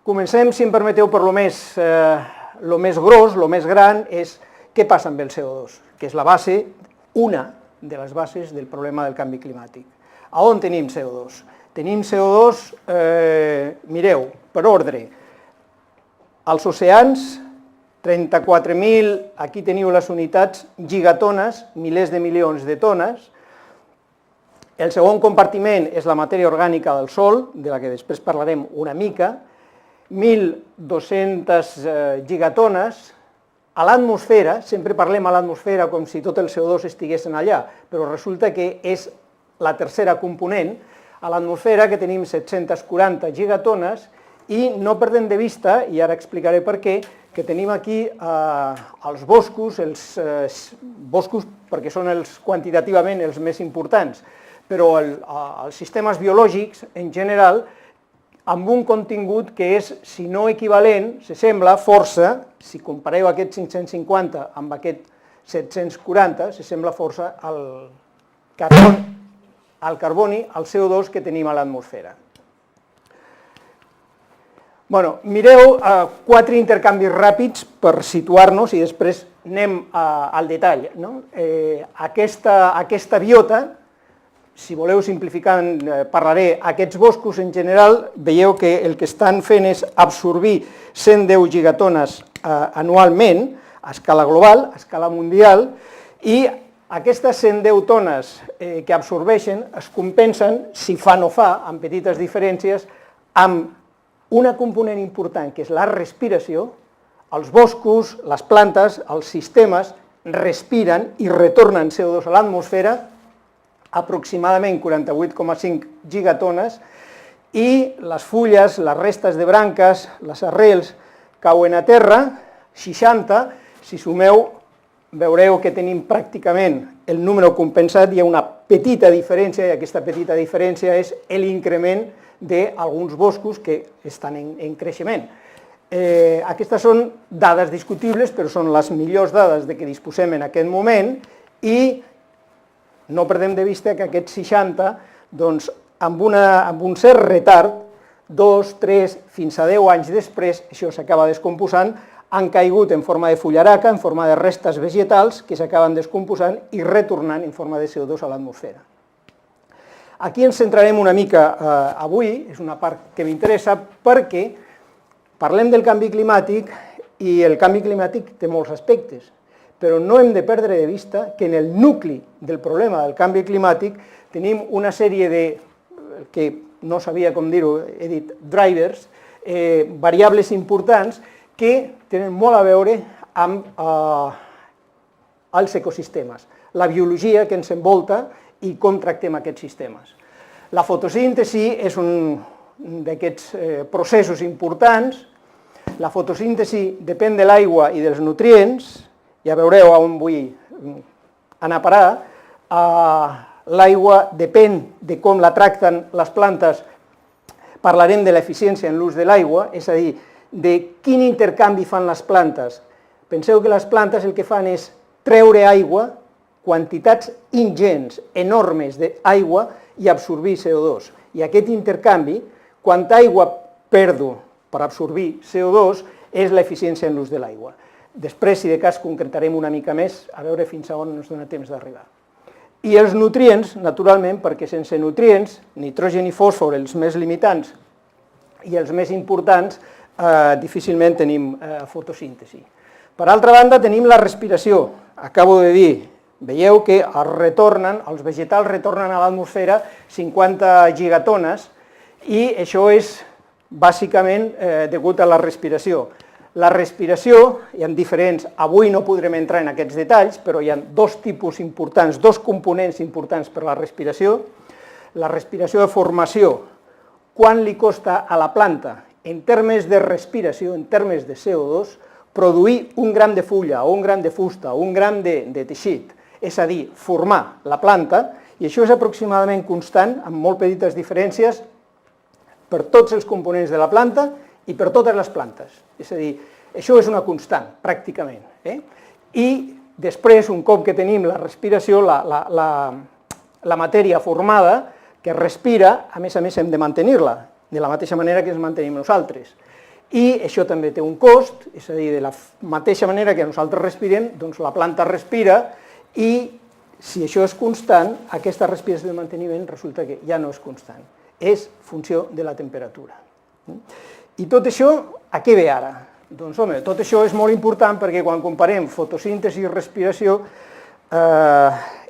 Comencem, si em permeteu, per lo més gros, lo més gran, és què passa amb el CO2, que és la base, una de les bases del problema del canvi climàtic. A on tenim CO2? Tenim CO2, mireu, per ordre, als oceans, 34.000, aquí teniu les unitats, gigatones, milers de milions de tones. El segon compartiment és la matèria orgànica del Sol, de la que després parlarem una mica, 1.200 gigatones. A l'atmosfera, sempre parlem a l'atmosfera com si tot el CO2 estigués allà, però resulta que és la tercera component, a l'atmosfera que tenim 740 gigatones, i no perdem de vista, i ara explicaré per què, que tenim aquí els boscos perquè són quantitativament els més importants, però els sistemes biològics en general, amb un contingut que és, si no equivalent, s'assembla força, si compareu aquest 550 amb aquest 740, s'assembla força al carboni, al CO2 que tenim a l'atmosfera. Mireu 4 intercanvis ràpids per situar-nos i després anem al detall. Aquesta biota, si voleu simplificant, parlaré, aquests boscos en general, veieu que el que estan fent és absorbir 110 gigatones anualment, a escala global, a escala mundial, i aquestes 110 tones que absorbeixen es compensen, si fa no fa, amb petites diferències, amb una component important, que és la respiració. Els boscos, les plantes, els sistemes respiren i retornen CO2 a l'atmosfera, aproximadament 48,5 gigatones, i les fulles, les restes de branques, les arrels, cauen a terra, 60, si sumeu, veureu que tenim pràcticament el número compensat, hi ha una petita diferència, i aquesta petita diferència és l'increment d'alguns boscos que estan en creixement. Aquestes són dades discutibles, però són les millors dades de què disposem en aquest moment, i no perdem de vista que aquests 60, doncs, amb un cert retard, 2, 3, fins a 10 anys després, això s'acaba descomposant, han caigut en forma de fullaraca, en forma de restes vegetals, que s'acaben descomposant i retornant en forma de CO2 a l'atmosfera. Aquí ens centrarem una mica avui, és una part que m'interessa, perquè parlem del canvi climàtic i el canvi climàtic té molts aspectes, però no hem de perdre de vista que en el nucli del problema del canvi climàtic tenim una sèrie de, que no sabia com dir-ho, he dit drivers, variables importants que tenen molt a veure amb els ecosistemes, la biologia que ens envolta i com tractem aquests sistemes. La fotosíntesi és un d'aquests processos importants. La fotosíntesi depèn de l'aigua i dels nutrients, ja veureu on vull anar a parar. L'aigua depèn de com la tracten les plantes, parlarem de l'eficiència en l'ús de l'aigua, és a dir, de quin intercanvi fan les plantes. Penseu que les plantes el que fan és treure aigua, quantitats ingents, enormes d'aigua, i absorbir CO2. I aquest intercanvi, quanta aigua perdo per absorbir CO2, és l'eficiència en l'ús de l'aigua. Després, si de cas, concretarem una mica més, a veure fins a on ens dona temps d'arribar. I els nutrients, naturalment, perquè sense nutrients, nitrogen i fòsfor, els més limitants i els més importants, difícilment tenim fotosíntesi. Per altra banda, tenim la respiració. Acabo de dir, veieu que els vegetals retornen a l'atmosfera 50 gigatones, i això és bàsicament degut a la respiració. La respiració, hi ha diferents, avui no podrem entrar en aquests detalls, però hi ha dos tipus importants, dos components importants per a la respiració. La respiració de formació, quant li costa a la planta, en termes de respiració, en termes de CO2, produir un gram de fulla, o un gram de fusta, o un gram de teixit, és a dir, formar la planta, i això és aproximadament constant, amb molt petites diferències, per tots els components de la planta i per totes les plantes. És a dir, això és una constant, pràcticament. I després, un cop que tenim la respiració, la matèria formada, que respira, a més hem de mantenir-la, de la mateixa manera que ens mantenim nosaltres. i això també té un cost, és a dir, de la mateixa manera que nosaltres respirem, doncs la planta respira i si això és constant, aquesta respiració de manteniment resulta que ja no és constant, és funció de la temperatura. I tot això, a què ve ara? Doncs, home, tot això és molt important perquè quan comparem fotosíntesi i respiració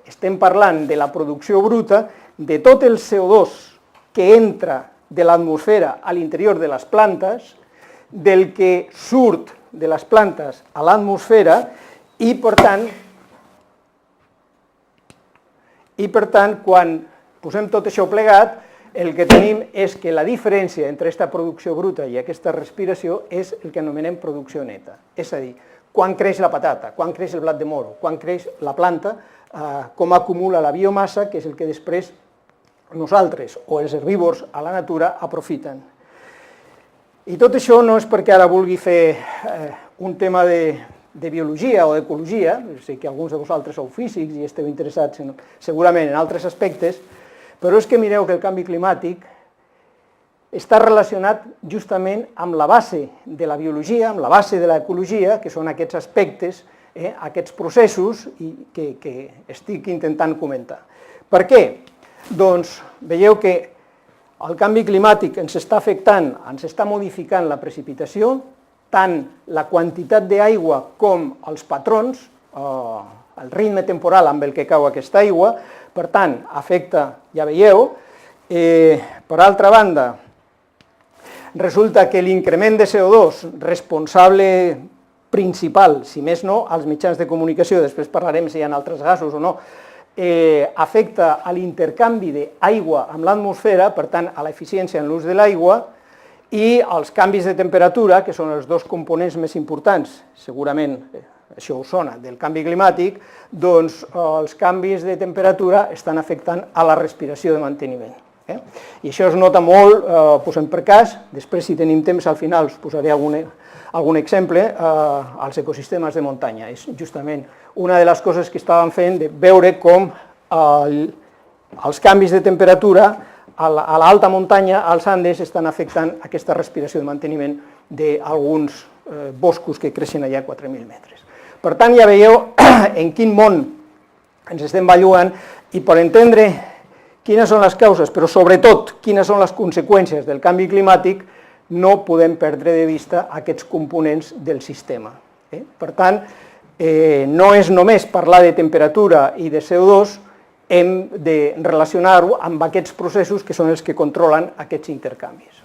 estem parlant de la producció bruta de tot el CO2 que entra de l'atmosfera a l'interior de les plantes, del que surt de les plantes a l'atmosfera i, per tant, quan posem tot això plegat, el que tenim és que la diferència entre aquesta producció bruta i aquesta respiració és el que anomenem producció neta. És a dir, quan creix la patata, quan creix el blat de moro, quan creix la planta, com acumula la biomassa, que és el que després nosaltres o els herbívors a la natura aprofiten. I tot això no és perquè ara vulgui fer un tema de biologia o d'ecologia, sé que alguns de vosaltres sou físics i esteu interessats segurament en altres aspectes, però és que mireu que el canvi climàtic està relacionat justament amb la base de la biologia, amb la base de l'ecologia, que són aquests aspectes, aquests processos que estic intentant comentar. Per què? Doncs veieu que el canvi climàtic ens està afectant, ens està modificant la precipitació, tant la quantitat d'aigua com els patrons, el ritme temporal amb el que cau aquesta aigua, per tant, afecta, ja veieu. Per altra banda, resulta que l'increment de CO2 responsable principal, si més no, als mitjans de comunicació, després parlarem si hi ha altres gasos o no, afecta a l'intercanvi d'aigua amb l'atmosfera, per tant, a l'eficiència en l'ús de l'aigua, i els canvis de temperatura, que són els dos components més importants, segurament això us sona, del canvi climàtic, doncs els canvis de temperatura estan afectant a la respiració de manteniment. I això es nota molt, posem per cas, després si tenim temps al final us posaré algun exemple, als ecosistemes de muntanya. És justament una de les coses que estàvem fent, de veure com els canvis de temperatura a l'alta muntanya, als Andes, estan afectant aquesta respiració de manteniment d'alguns boscos que creixen allà a 4.000 metres. Per tant, ja veieu en quin món ens estem belluant i per entendre quines són les causes, però sobretot quines són les conseqüències del canvi climàtic, no podem perdre de vista aquests components del sistema. Per tant, no és només parlar de temperatura i de CO2, hem de relacionar-ho amb aquests processos que són els que controlen aquests intercanvis.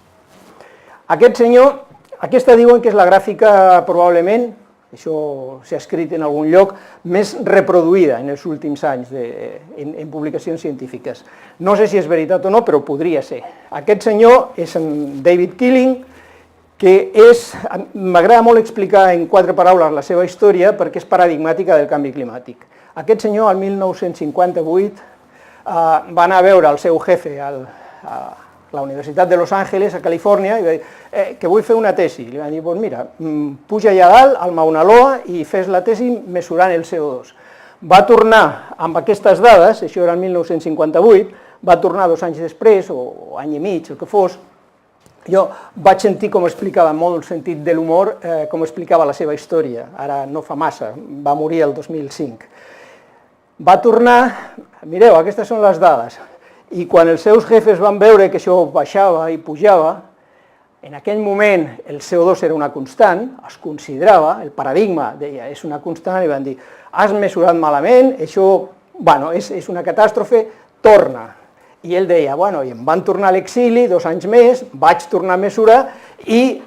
Aquest senyor, aquesta diuen que és la gràfica probablement, això s'ha escrit en algun lloc, més reproduïda en els últims anys en publicacions científiques. No sé si és veritat o no, però podria ser. Aquest senyor és en David Keeling, que m'agrada molt explicar en 4 paraules la seva història perquè és paradigmàtica del canvi climàtic. Aquest senyor, el 1958, va anar a veure el seu jefe a la Universitat de Los Angeles, a Califòrnia, i va dir que vull fer una tesi. Li van dir, doncs mira, puja allà dalt al Mauna Loa i fes la tesi mesurant el CO2. Va tornar amb aquestes dades, això era el 1958, va tornar 2 anys després, o any i mig, el que fos. Jo vaig sentir com explicava, molt sentit de l'humor, com explicava la seva història. Ara no fa massa, va morir el 2005. Va tornar, mireu, aquestes són les dades, i quan els seus jefes van veure que això baixava i pujava, en aquell moment el CO2 era una constant, es considerava, el paradigma deia, és una constant, i van dir, has mesurat malament, això, bueno, és una catàstrofe, torna. I ell deia, bueno, i em van tornar a l'exili, 2 anys més, vaig tornar a mesurar, i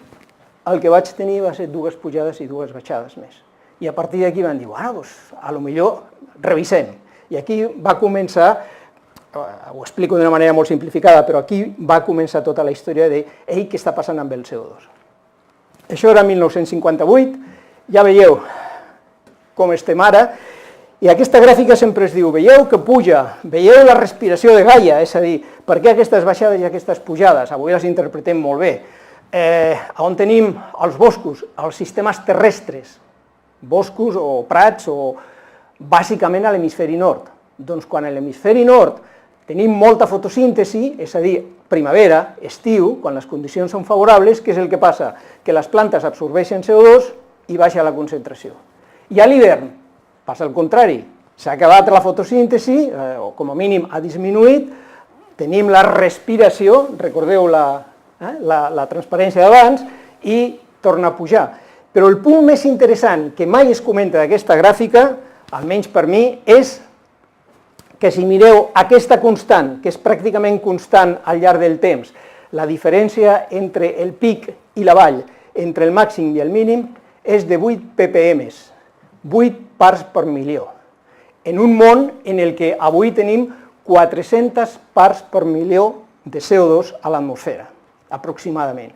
el que vaig tenir va ser 2 pujades i 2 baixades més. I a partir d'aquí van dir, bueno, doncs, a lo millor revisem. I aquí va començar, ho explico d'una manera molt simplificada, però aquí va començar tota la història de ei, què està passant amb el CO2. Això era 1958, ja veieu com estem ara, i aquesta gràfica sempre es diu, veieu que puja, veieu la respiració de Gaia, és a dir, per què aquestes baixades i aquestes pujades? Avui les interpretem molt bé. On tenim els boscos, els sistemes terrestres, boscos o prats, o bàsicament a l'hemisferi nord. Doncs quan a l'hemisferi nord Tenim molta fotosíntesi, és a dir, primavera, estiu, quan les condicions són favorables, què és el que passa? Que les plantes absorbeixen CO2 i baixa la concentració. I a l'hivern passa el contrari, s'ha acabat la fotosíntesi, o com a mínim ha disminuït, tenim la respiració, recordeu la transparència d'abans, i torna a pujar. Però el punt més interessant que mai es comenta d'aquesta gràfica, almenys per mi, és que si mireu aquesta constant, que és pràcticament constant al llarg del temps, la diferència entre el pic i la vall, entre el màxim i el mínim, és de 8 ppm, 8 parts per milió, en un món en el que avui tenim 400 parts per milió de CO2 a l'atmosfera, aproximadament.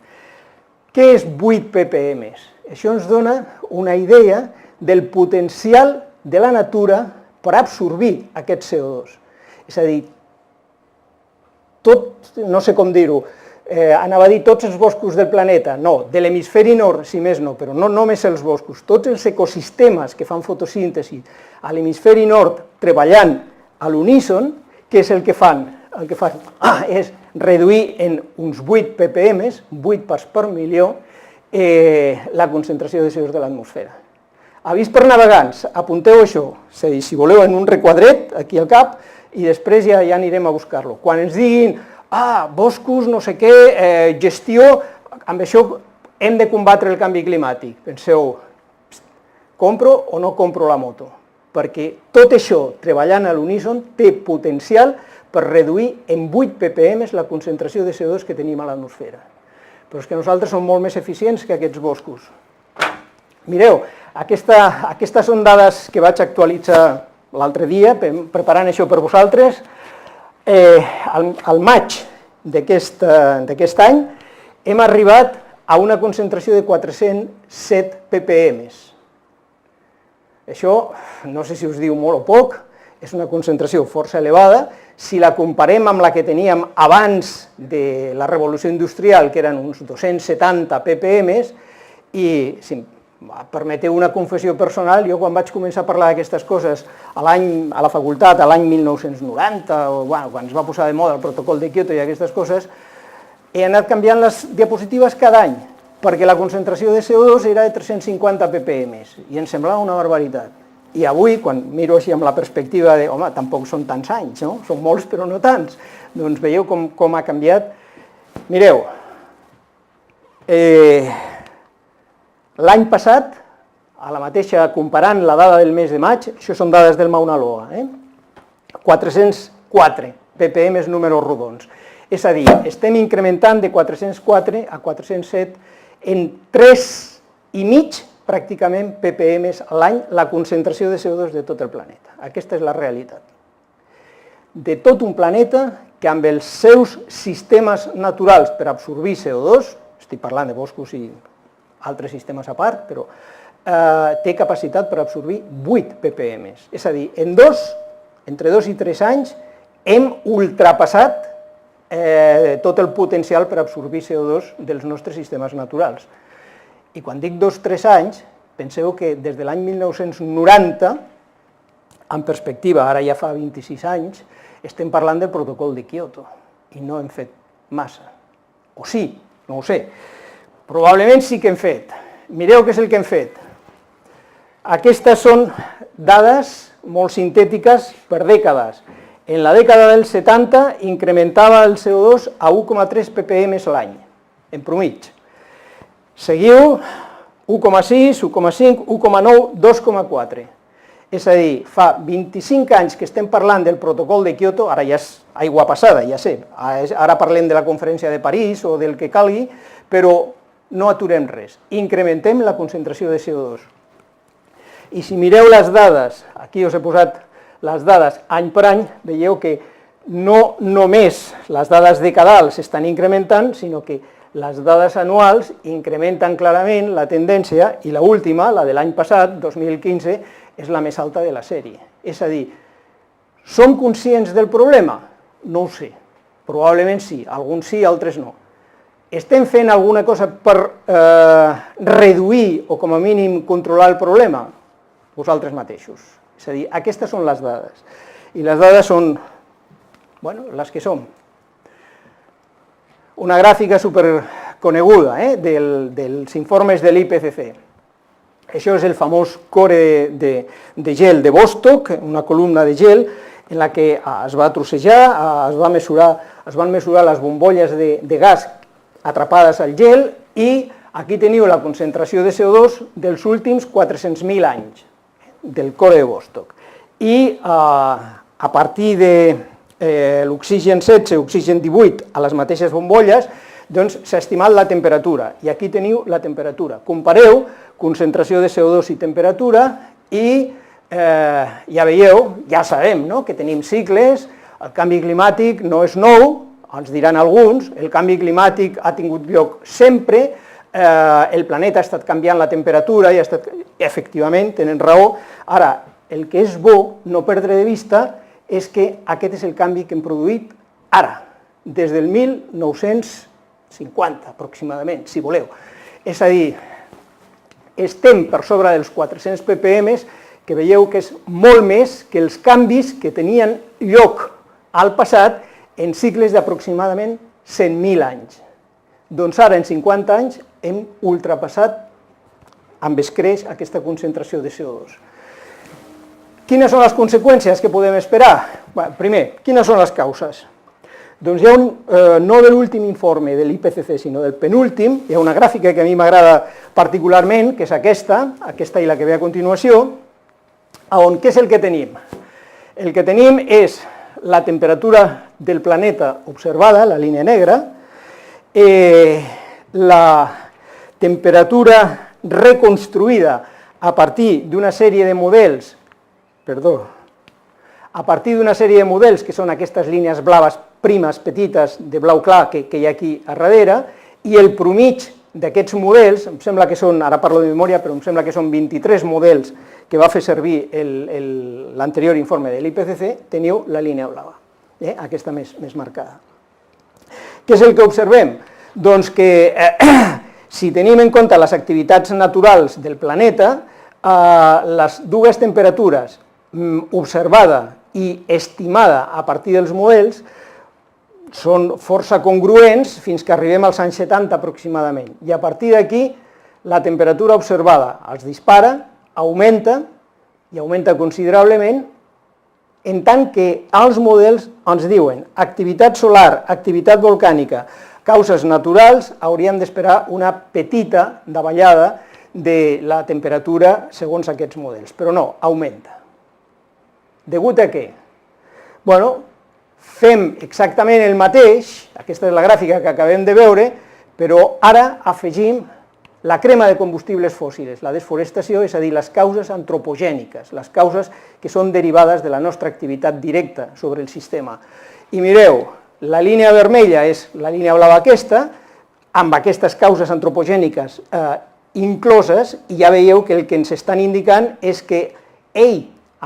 Què és 8 ppm? Això ens dona una idea del potencial de la natura per absorbir aquest CO2. És a dir, no sé com dir-ho, anava a dir tots els boscos del planeta, no, de l'hemisferi nord, si més no, però no només els boscos, tots els ecosistemes que fan fotosíntesi a l'hemisferi nord treballant a l'uníson, què és el que fan? El que fan és reduir en uns 8 ppm, 8 parts per milió, la concentració de CO2 de l'atmosfera. Avís per navegants, apunteu això, si voleu en un requadret, aquí al cap, i després ja anirem a buscar-lo. Quan ens diguin, boscos, no sé què, gestió, amb això hem de combatre el canvi climàtic. Penseu, compro o no compro la moto? Perquè tot això, treballant a l'uníson, té potencial per reduir en 8 ppm la concentració de CO2 que tenim a l'atmosfera. Però és que nosaltres som molt més eficients que aquests boscos. Mireu, aquestes són dades que vaig actualitzar l'altre dia, preparant això per vosaltres. Al maig d'aquest any hem arribat a una concentració de 407 ppm. Això, no sé si us diu molt o poc, és una concentració força elevada. Si la comparem amb la que teníem abans de la revolució industrial, que eren uns 270 ppm, i si permeteu una confessió personal, jo quan vaig començar a parlar d'aquestes coses a la facultat, a l'any 1990, o quan es va posar de moda el protocol de Kyoto i aquestes coses, he anat canviant les diapositives cada any, perquè la concentració de CO2 era de 350 ppm, i em semblava una barbaritat. I avui, quan miro així amb la perspectiva de, home, tampoc són tants anys, no? Són molts però no tants, doncs veieu com ha canviat. Mireu, l'any passat, a la mateixa, comparant la dada del mes de maig, això són dades del Mauna Loa, 404 ppm números rodons. És a dir, estem incrementant de 404 a 407 en 3,5 pràcticament ppm a l'any la concentració de CO2 de tot el planeta. Aquesta és la realitat. De tot un planeta que amb els seus sistemes naturals per absorbir CO2, estic parlant de boscos i altres sistemes a part, però té capacitat per absorbir 8 ppm. És a dir, entre 2 i 3 anys hem ultrapassat tot el potencial per absorbir CO2 dels nostres sistemes naturals. I quan dic 2-3 anys, penseu que des de l'any 1990, en perspectiva, ara ja fa 26 anys, estem parlant del protocol de Kyoto i no hem fet massa. O sí, no ho sé. Probablement sí que hem fet. Mireu què és el que hem fet. Aquestes són dades molt sintètiques per dècades. En la dècada dels 70 incrementava el CO2 a 1,3 ppm l'any, en promig. Seguiu 1,6, 1,5, 1,9, 2,4. És a dir, fa 25 anys que estem parlant del protocol de Kyoto, ara ja és aigua passada, ja sé, ara parlem de la conferència de París o del que calgui, però no aturem res, incrementem la concentració de CO2. I si mireu les dades, aquí us he posat les dades any per any, veieu que no només les dades decadals s'estan incrementant, sinó que les dades anuals incrementen clarament la tendència i l'última, la de l'any passat, 2015, és la més alta de la sèrie. És a dir, som conscients del problema? No ho sé. Probablement sí, alguns sí, altres no. Estem fent alguna cosa per reduir o com a mínim controlar el problema? Vosaltres mateixos. És a dir, aquestes són les dades. I les dades són Bueno, les que som. Una gràfica superconeguda dels informes de l'IPCC. Això és el famós core de gel de Vostok, una columna de gel en la que es va trossejar, es van mesurar les bombolles de gas atrapades al gel i aquí teniu la concentració de CO2 dels últims 400.000 anys del core de Vostok. I a partir de l'oxigen 16, oxigen 18 a les mateixes bombolles, doncs s'ha estimat la temperatura, i aquí teniu la temperatura. Compareu concentració de CO2 i temperatura, i ja veieu, ja sabem que tenim cicles, el canvi climàtic no és nou, ens diran alguns, el canvi climàtic ha tingut lloc sempre, el planeta ha estat canviant la temperatura, i efectivament tenen raó. Ara, el que és bo no perdre de vista és que aquest és el canvi que hem produït ara, des del 1950 aproximadament, si voleu. És a dir, estem per sobre dels 400 ppm, que veieu que és molt més que els canvis que tenien lloc al passat en cicles d'aproximadament 100.000 anys. Doncs ara, en 50 anys, hem ultrapassat amb escreix aquesta concentració de CO2. Quines són les conseqüències que podem esperar? Primer, quines són les causes? Doncs hi ha no de l'últim informe de l'IPCC, sinó del penúltim, hi ha una gràfica que a mi m'agrada particularment, que és aquesta i la que ve a continuació, on què és el que tenim? El que tenim és la temperatura del planeta observada, la línia negra, la temperatura reconstruïda a partir d'una sèrie de models, que són aquestes línies blaves primes, petites, de blau clar, que hi ha aquí a darrere, i el promig d'aquests models, em sembla que són, ara parlo de memòria, però em sembla que són 23 models que va fer servir l'anterior informe de l'IPCC, teniu la línia blava, aquesta més marcada. Què és el que observem? Doncs que si tenim en compte les activitats naturals del planeta, les dues temperatures observada i estimada a partir dels models són força congruents fins que arribem als anys 70 aproximadament. I a partir d'aquí la temperatura observada els dispara, augmenta i augmenta considerablement, en tant que els models ens diuen activitat solar, activitat volcànica, causes naturals, hauríem d'esperar una petita davallada de la temperatura segons aquests models, però no, augmenta. Degut a què? Bueno, fem exactament el mateix, aquesta és la gràfica que acabem de veure, però ara afegim la crema de combustibles fòssils, la desforestació, és a dir, les causes antropogèniques, les causes que són derivades de la nostra activitat directa sobre el sistema. I mireu, la línia vermella és la línia blava aquesta, amb aquestes causes antropogèniques incloses, i ja veieu que el que ens estan indicant és que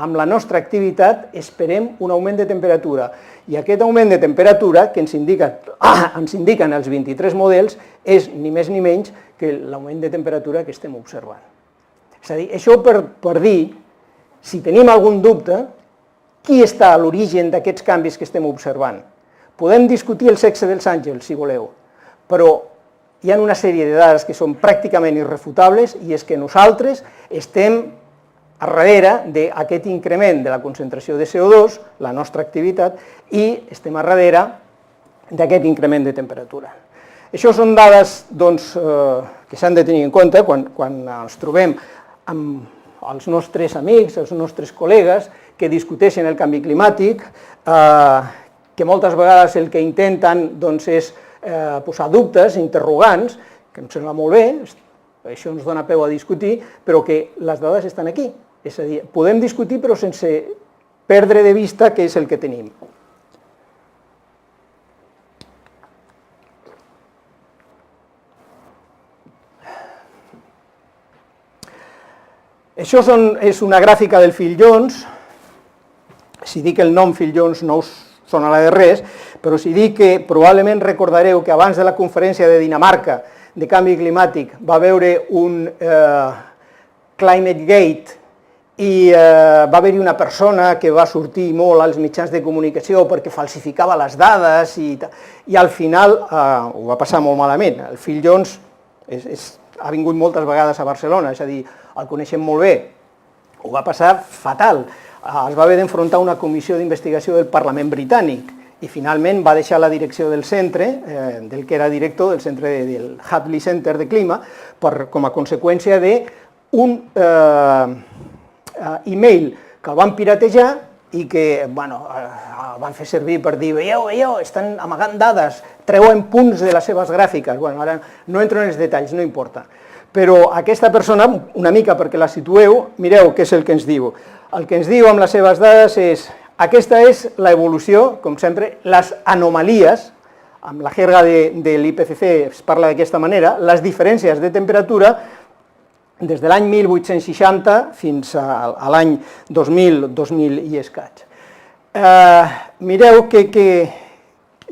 amb la nostra activitat esperem un augment de temperatura, i aquest augment de temperatura que ens indiquen els 23 models és ni més ni menys que l'augment de temperatura que estem observant. És a dir, això per dir, si tenim algun dubte, qui està a l'origen d'aquests canvis que estem observant? Podem discutir el sexe dels àngels, si voleu, però hi ha una sèrie de dades que són pràcticament irrefutables, i és que nosaltres estem a darrere d'aquest increment de la concentració de CO2, la nostra activitat, i estem a darrere d'aquest increment de temperatura. Això són dades que s'han de tenir en compte quan ens trobem amb els nostres amics, els nostres col·legues que discuteixen el canvi climàtic, que moltes vegades el que intenten és posar dubtes, interrogants, que em sembla molt bé, això ens dona peu a discutir, però que les dades estan aquí. És a dir, podem discutir però sense perdre de vista què és el que tenim. Això és una gràfica del Phil Jones. Si dic el nom Phil Jones no us sonarà de res, però si dic que probablement recordareu que abans de la conferència de Dinamarca de canvi climàtic va haver un Climate Gate i va haver-hi una persona que va sortir molt als mitjans de comunicació perquè falsificava les dades i al final ho va passar molt malament. El Phil Jones ha vingut moltes vegades a Barcelona, és a dir, el coneixem molt bé, ho va passar fatal. Es va haver d'enfrontar una comissió d'investigació del Parlament britànic i finalment va deixar la direcció del centre, del que era director del centre del Hadley Center de Clima, com a conseqüència d'un e-mail que el van piratejar i que el van fer servir per dir veieu, estan amagant dades, treuen punts de les seves gràfiques. Ara no entro en els detalls, no importa. Però aquesta persona, una mica perquè la situeu, mireu què és el que ens diu. El que ens diu amb les seves dades és: aquesta és l'evolució, com sempre, les anomalies, amb la jerga de l'IPCC es parla d'aquesta manera, les diferències de temperatura des de l'any 1860 fins a l'any 2000 i escaig. Mireu què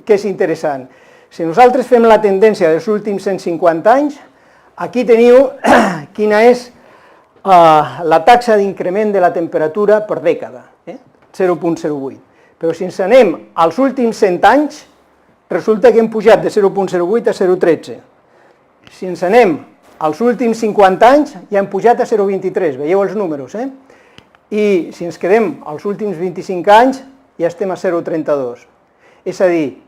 és interessant. Si nosaltres fem la tendència dels últims 150 anys, aquí teniu quina és la taxa d'increment de la temperatura per dècada, 0,08. Però si ens anem als últims 100 anys, resulta que hem pujat de 0,08 a 0,13. Si ens anem als últims 50 anys ja hem pujat a 0,23, veieu els números, I si ens quedem als últims 25 anys ja estem a 0,32. És a dir,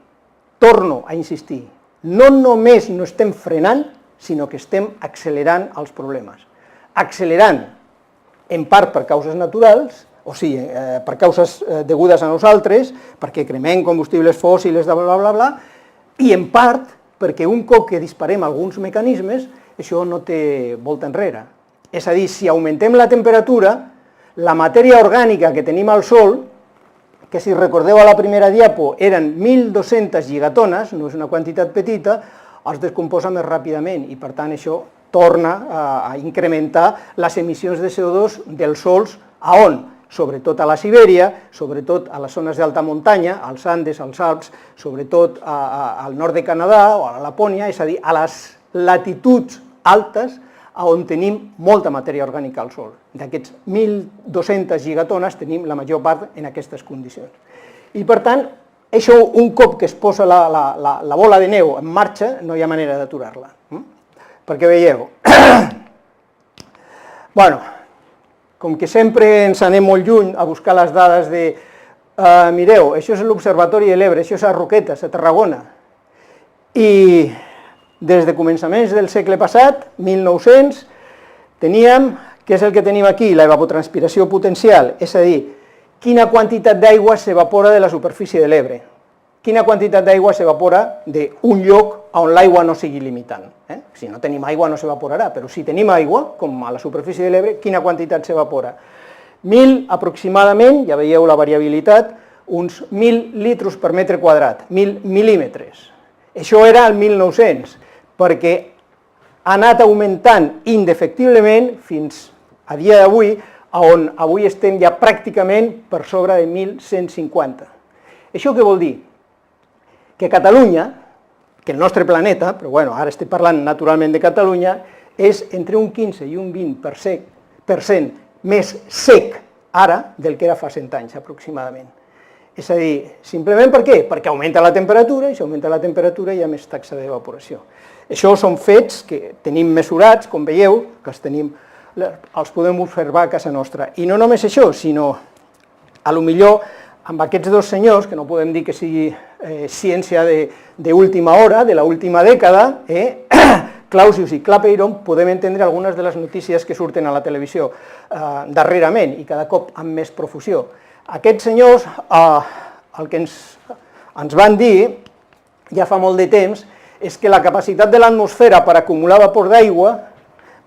torno a insistir, no només no estem frenant, sinó que estem accelerant els problemes. Accelerant en part per causes naturals, o sigui, per causes degudes a nosaltres, perquè cremem combustibles fòssils, bla, bla, bla, i en part perquè un cop que disparem alguns mecanismes, això no té volta enrere. És a dir, si augmentem la temperatura, la matèria orgànica que tenim al Sol, que si recordeu a la primera diapo eren 1.200 gigatones, no és una quantitat petita, es descomposa més ràpidament i per tant això torna a incrementar les emissions de CO2 dels sols a on? Sobretot a la Sibèria, sobretot a les zones d'alta muntanya, als Andes, als Alps, sobretot al nord de Canadà o a la Lapònia, és a dir, a les latituds altes on tenim molta matèria orgànica al Sol. D'aquests 1.200 gigatones tenim la major part en aquestes condicions. I per tant, això un cop que es posa la bola de neu en marxa, no hi ha manera d'aturar-la. Perquè veieu, com que sempre ens anem molt lluny a buscar les dades de, mireu, això és l'Observatori de l'Ebre, això és a Roquetes, a Tarragona, i des de començaments del segle passat, 1900, teníem, què és el que tenim aquí? La evapotranspiració potencial, és a dir, quina quantitat d'aigua s'evapora de la superfície de l'Ebre, quina quantitat d'aigua s'evapora d'un lloc on l'aigua no sigui limitant. Si no tenim aigua no s'evaporarà, però si tenim aigua, com a la superfície de l'Ebre, quina quantitat s'evapora? 1.000 aproximadament, ja veieu la variabilitat, uns 1.000 litres per metre quadrat, 1.000 mil·límetres. Això era el 1900, perquè ha anat augmentant indefectiblement fins a dia d'avui, on avui estem ja pràcticament per sobre de 1.150. Això què vol dir? Que Catalunya, que el nostre planeta, però ara estic parlant naturalment de Catalunya, és entre un 15 i un 20% més sec ara del que era fa 100 anys aproximadament. És a dir, simplement per què? Perquè augmenta la temperatura i si augmenta la temperatura hi ha més taxa d'evaporació. Això són fets que tenim mesurats, com veieu, que els podem observar a casa nostra. I no només això, sinó, a lo millor, amb aquests dos senyors, que no podem dir que sigui ciència d'última hora, de l'última dècada, Clausius i Clapeyron, podem entendre algunes de les notícies que surten a la televisió darrerament i cada cop amb més profusió. Aquests senyors, el que ens van dir, ja fa molt de temps, és que la capacitat de l'atmosfera per acumular vapor d'aigua,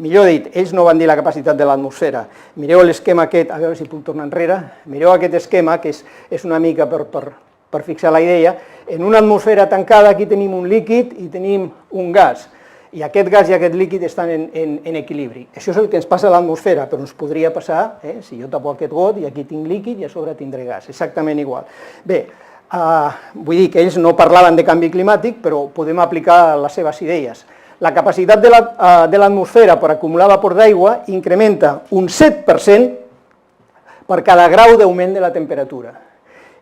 millor dit, ells no van dir la capacitat de l'atmosfera, mireu l'esquema aquest, a veure si puc tornar enrere, mireu aquest esquema, que és una mica per fixar la idea, en una atmosfera tancada aquí tenim un líquid i tenim un gas, i aquest gas i aquest líquid estan en equilibri. Això és el que ens passa a l'atmosfera, però ens podria passar, si jo tapo aquest got i aquí tinc líquid i a sobre tindré gas, exactament igual. Bé, vull dir que ells no parlaven de canvi climàtic, però podem aplicar les seves idees. La capacitat de l'atmosfera per acumular vapor d'aigua incrementa un 7% per cada grau d'augment de la temperatura.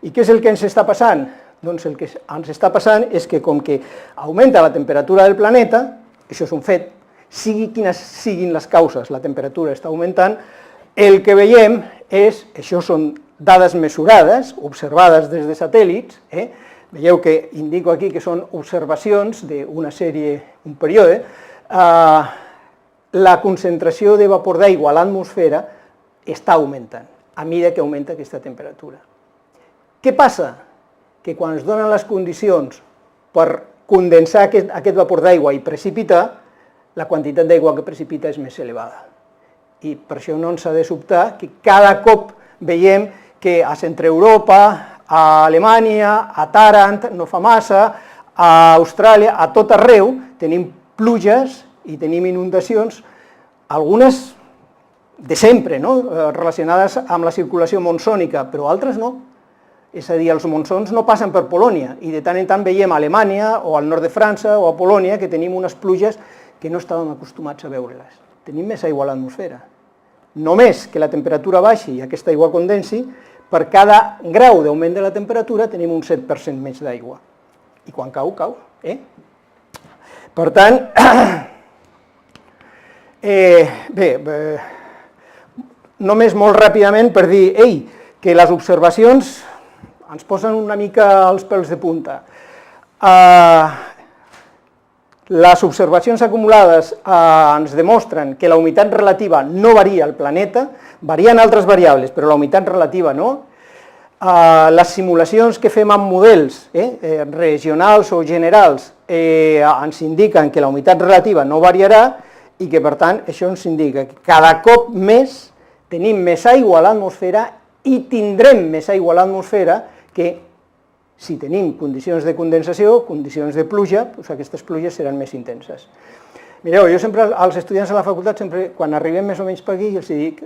I què és el que ens està passant? Doncs el que ens està passant és que com que augmenta la temperatura del planeta, això és un fet, sigui quines siguin les causes, la temperatura està augmentant, el que veiem és, això són dades mesurades, observades des de satèl·lits, veieu que indico aquí que són observacions d'una sèrie, un període, la concentració de vapor d'aigua a l'atmosfera està augmentant, a mesura que augmenta aquesta temperatura. Què passa? Que quan es donen les condicions per condensar aquest vapor d'aigua i precipitar, la quantitat d'aigua que precipita és més elevada. I per això no ens ha de sobtar que cada cop veiem que a Centre Europa, a Alemanya, a Tarant, no fa massa, a Austràlia, a tot arreu, tenim pluges i tenim inundacions, algunes de sempre, relacionades amb la circulació monsònica, però altres no. És a dir, els monsons no passen per Polònia, i de tant en tant veiem a Alemanya, o al nord de França, o a Polònia, que tenim unes pluges que no estàvem acostumats a veure-les. Tenim més aigua a l'atmosfera. Només que la temperatura baixi i aquesta aigua condensi, per cada grau d'augment de la temperatura tenim un 7% més d'aigua. I quan cau, cau. Per tant, només molt ràpidament per dir, que les observacions ens posen una mica els pèls de punta. Les observacions acumulades ens demostren que la humitat relativa no varia al planeta, varien altres variables, però la humitat relativa no. Les simulacions que fem amb models regionals o generals ens indiquen que la humitat relativa no variarà i que, per tant, això ens indica que cada cop més tenim més aigua a l'atmosfera i tindrem més aigua a l'atmosfera que si tenim condicions de condensació, condicions de pluja, doncs aquestes pluges seran més intenses. Mireu, jo sempre als estudiants de la facultat, quan arribem més o menys per aquí, els dic,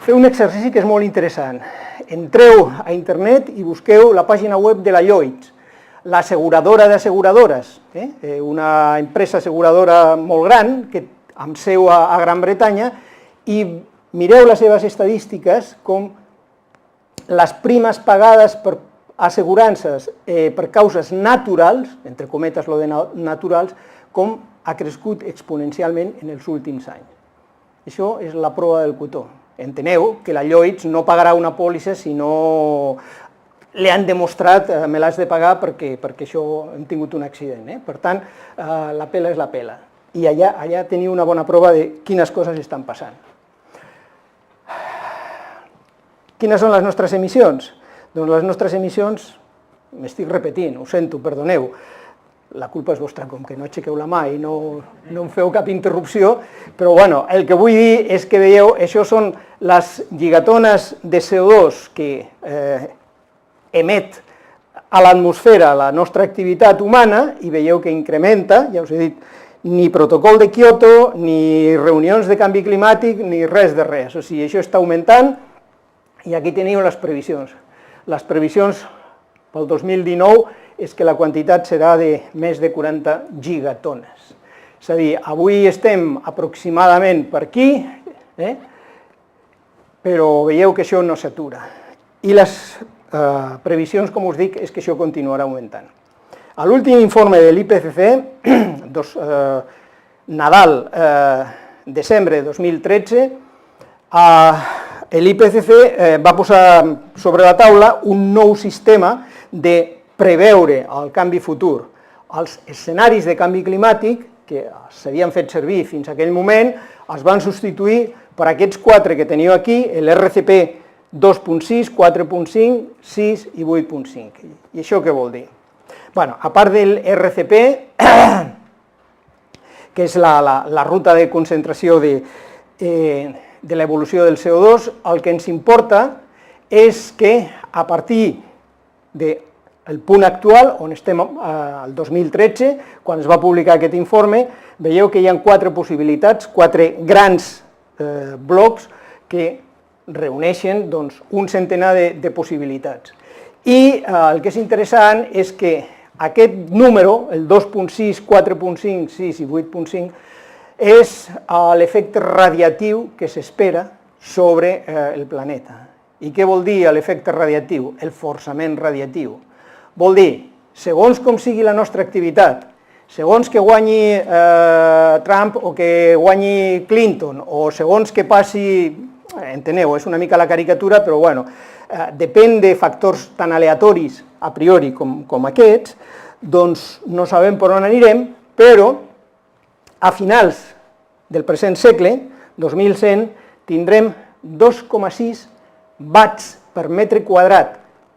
feu un exercici que és molt interessant. Entreu a internet i busqueu la pàgina web de la Lloyds, l'asseguradora d'asseguradores, una empresa asseguradora molt gran, amb seu a Gran Bretanya, i mireu les seves estadístiques, com les primes pagades per assegurances per causes naturals, entre cometes lo de naturals, com ha crescut exponencialment en els últims anys. Això és la prova del cotó. Enteneu que la Lloyds no pagarà una pòlissa si no li han demostrat me l'has de pagar perquè això hem tingut un accident. Per tant, la pela és la pela. I allà teniu una bona prova de quines coses estan passant. Quines són les nostres emissions? Doncs les nostres emissions, m'estic repetint, ho sento, perdoneu, la culpa és vostra, com que no aixequeu la mà i no em feu cap interrupció, però bueno, el que vull dir és que veieu, això són les gigatones de CO2 que emet a l'atmosfera la nostra activitat humana i veieu que incrementa, ja us he dit, ni protocol de Kyoto, ni reunions de canvi climàtic, ni res de res, o sigui, això està augmentant i aquí teniu les previsions. Les previsions pel 2019 és que la quantitat serà de més de 40 gigatones. És a dir, avui estem aproximadament per aquí, però veieu que això no s'atura. I les previsions, com us dic, és que això continuarà augmentant. A l'últim informe de l'IPCC, Nadal, desembre de 2013, l'IPCC va posar sobre la taula un nou sistema de preveure el canvi futur. Els escenaris de canvi climàtic, que s'havien fet servir fins a aquell moment, es van substituir per aquests 4 que teniu aquí, l'RCP 2.6, 4.5, 6 i 8.5. I això què vol dir? Bueno, a part del RCP, que és la ruta de concentració de l'evolució del CO2, el que ens importa és que a partir del punt actual, on estem al 2013, quan es va publicar aquest informe, veieu que hi ha 4 possibilitats, 4 grans blocs que reuneixen un centenar de possibilitats. I el que és interessant és que aquest número, el 2.6, 4.5, 6 i 8.5, és l'efecte radiatiu que s'espera sobre el planeta. I què vol dir l'efecte radiatiu? El forçament radiatiu. Vol dir, segons com sigui la nostra activitat, segons que guanyi Trump o que guanyi Clinton, o segons que passi, enteneu, és una mica la caricatura, però bueno, depèn de factors tan aleatoris a priori com aquests, doncs no sabem per on anirem, però a finals del present segle, 2100, tindrem 2,6 watts per metre quadrat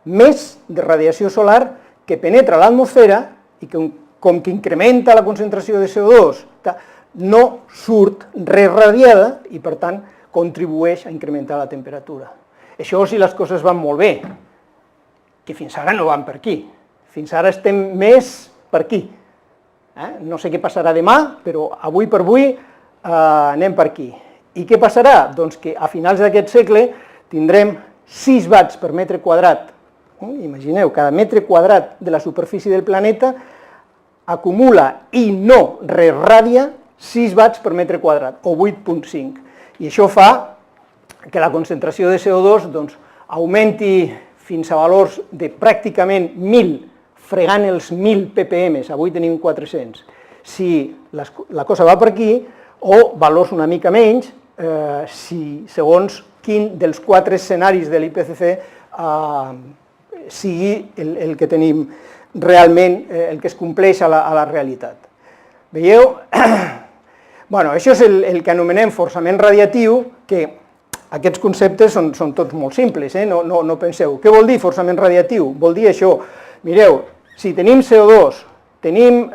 més de radiació solar que penetra l'atmosfera i que, com que incrementa la concentració de CO2, no surt res radiada i, per tant, contribueix a incrementar la temperatura. Això si les coses van molt bé, que fins ara no van per aquí. Fins ara estem més per aquí. No sé què passarà demà, però avui per avui anem per aquí. I què passarà? Doncs que a finals d'aquest segle tindrem 6 watts per metre quadrat. Imagineu, cada metre quadrat de la superfície del planeta acumula i no reradia 6 watts per metre quadrat, o 8,5. I això fa que la concentració de CO2 augmenti fins a valors de pràcticament 1.000, fregant els 1.000 ppm, avui tenim 400. Si la cosa va per aquí, o valors una mica menys, segons quin dels 4 escenaris de l'IPCC sigui el que tenim realment, el que es compleix a la realitat. Veieu? Bueno, això és el que anomenem forçament radiatiu, que aquests conceptes són tots molt simples, no penseu. Què vol dir forçament radiatiu? Vol dir això, mireu, si tenim CO2, tenim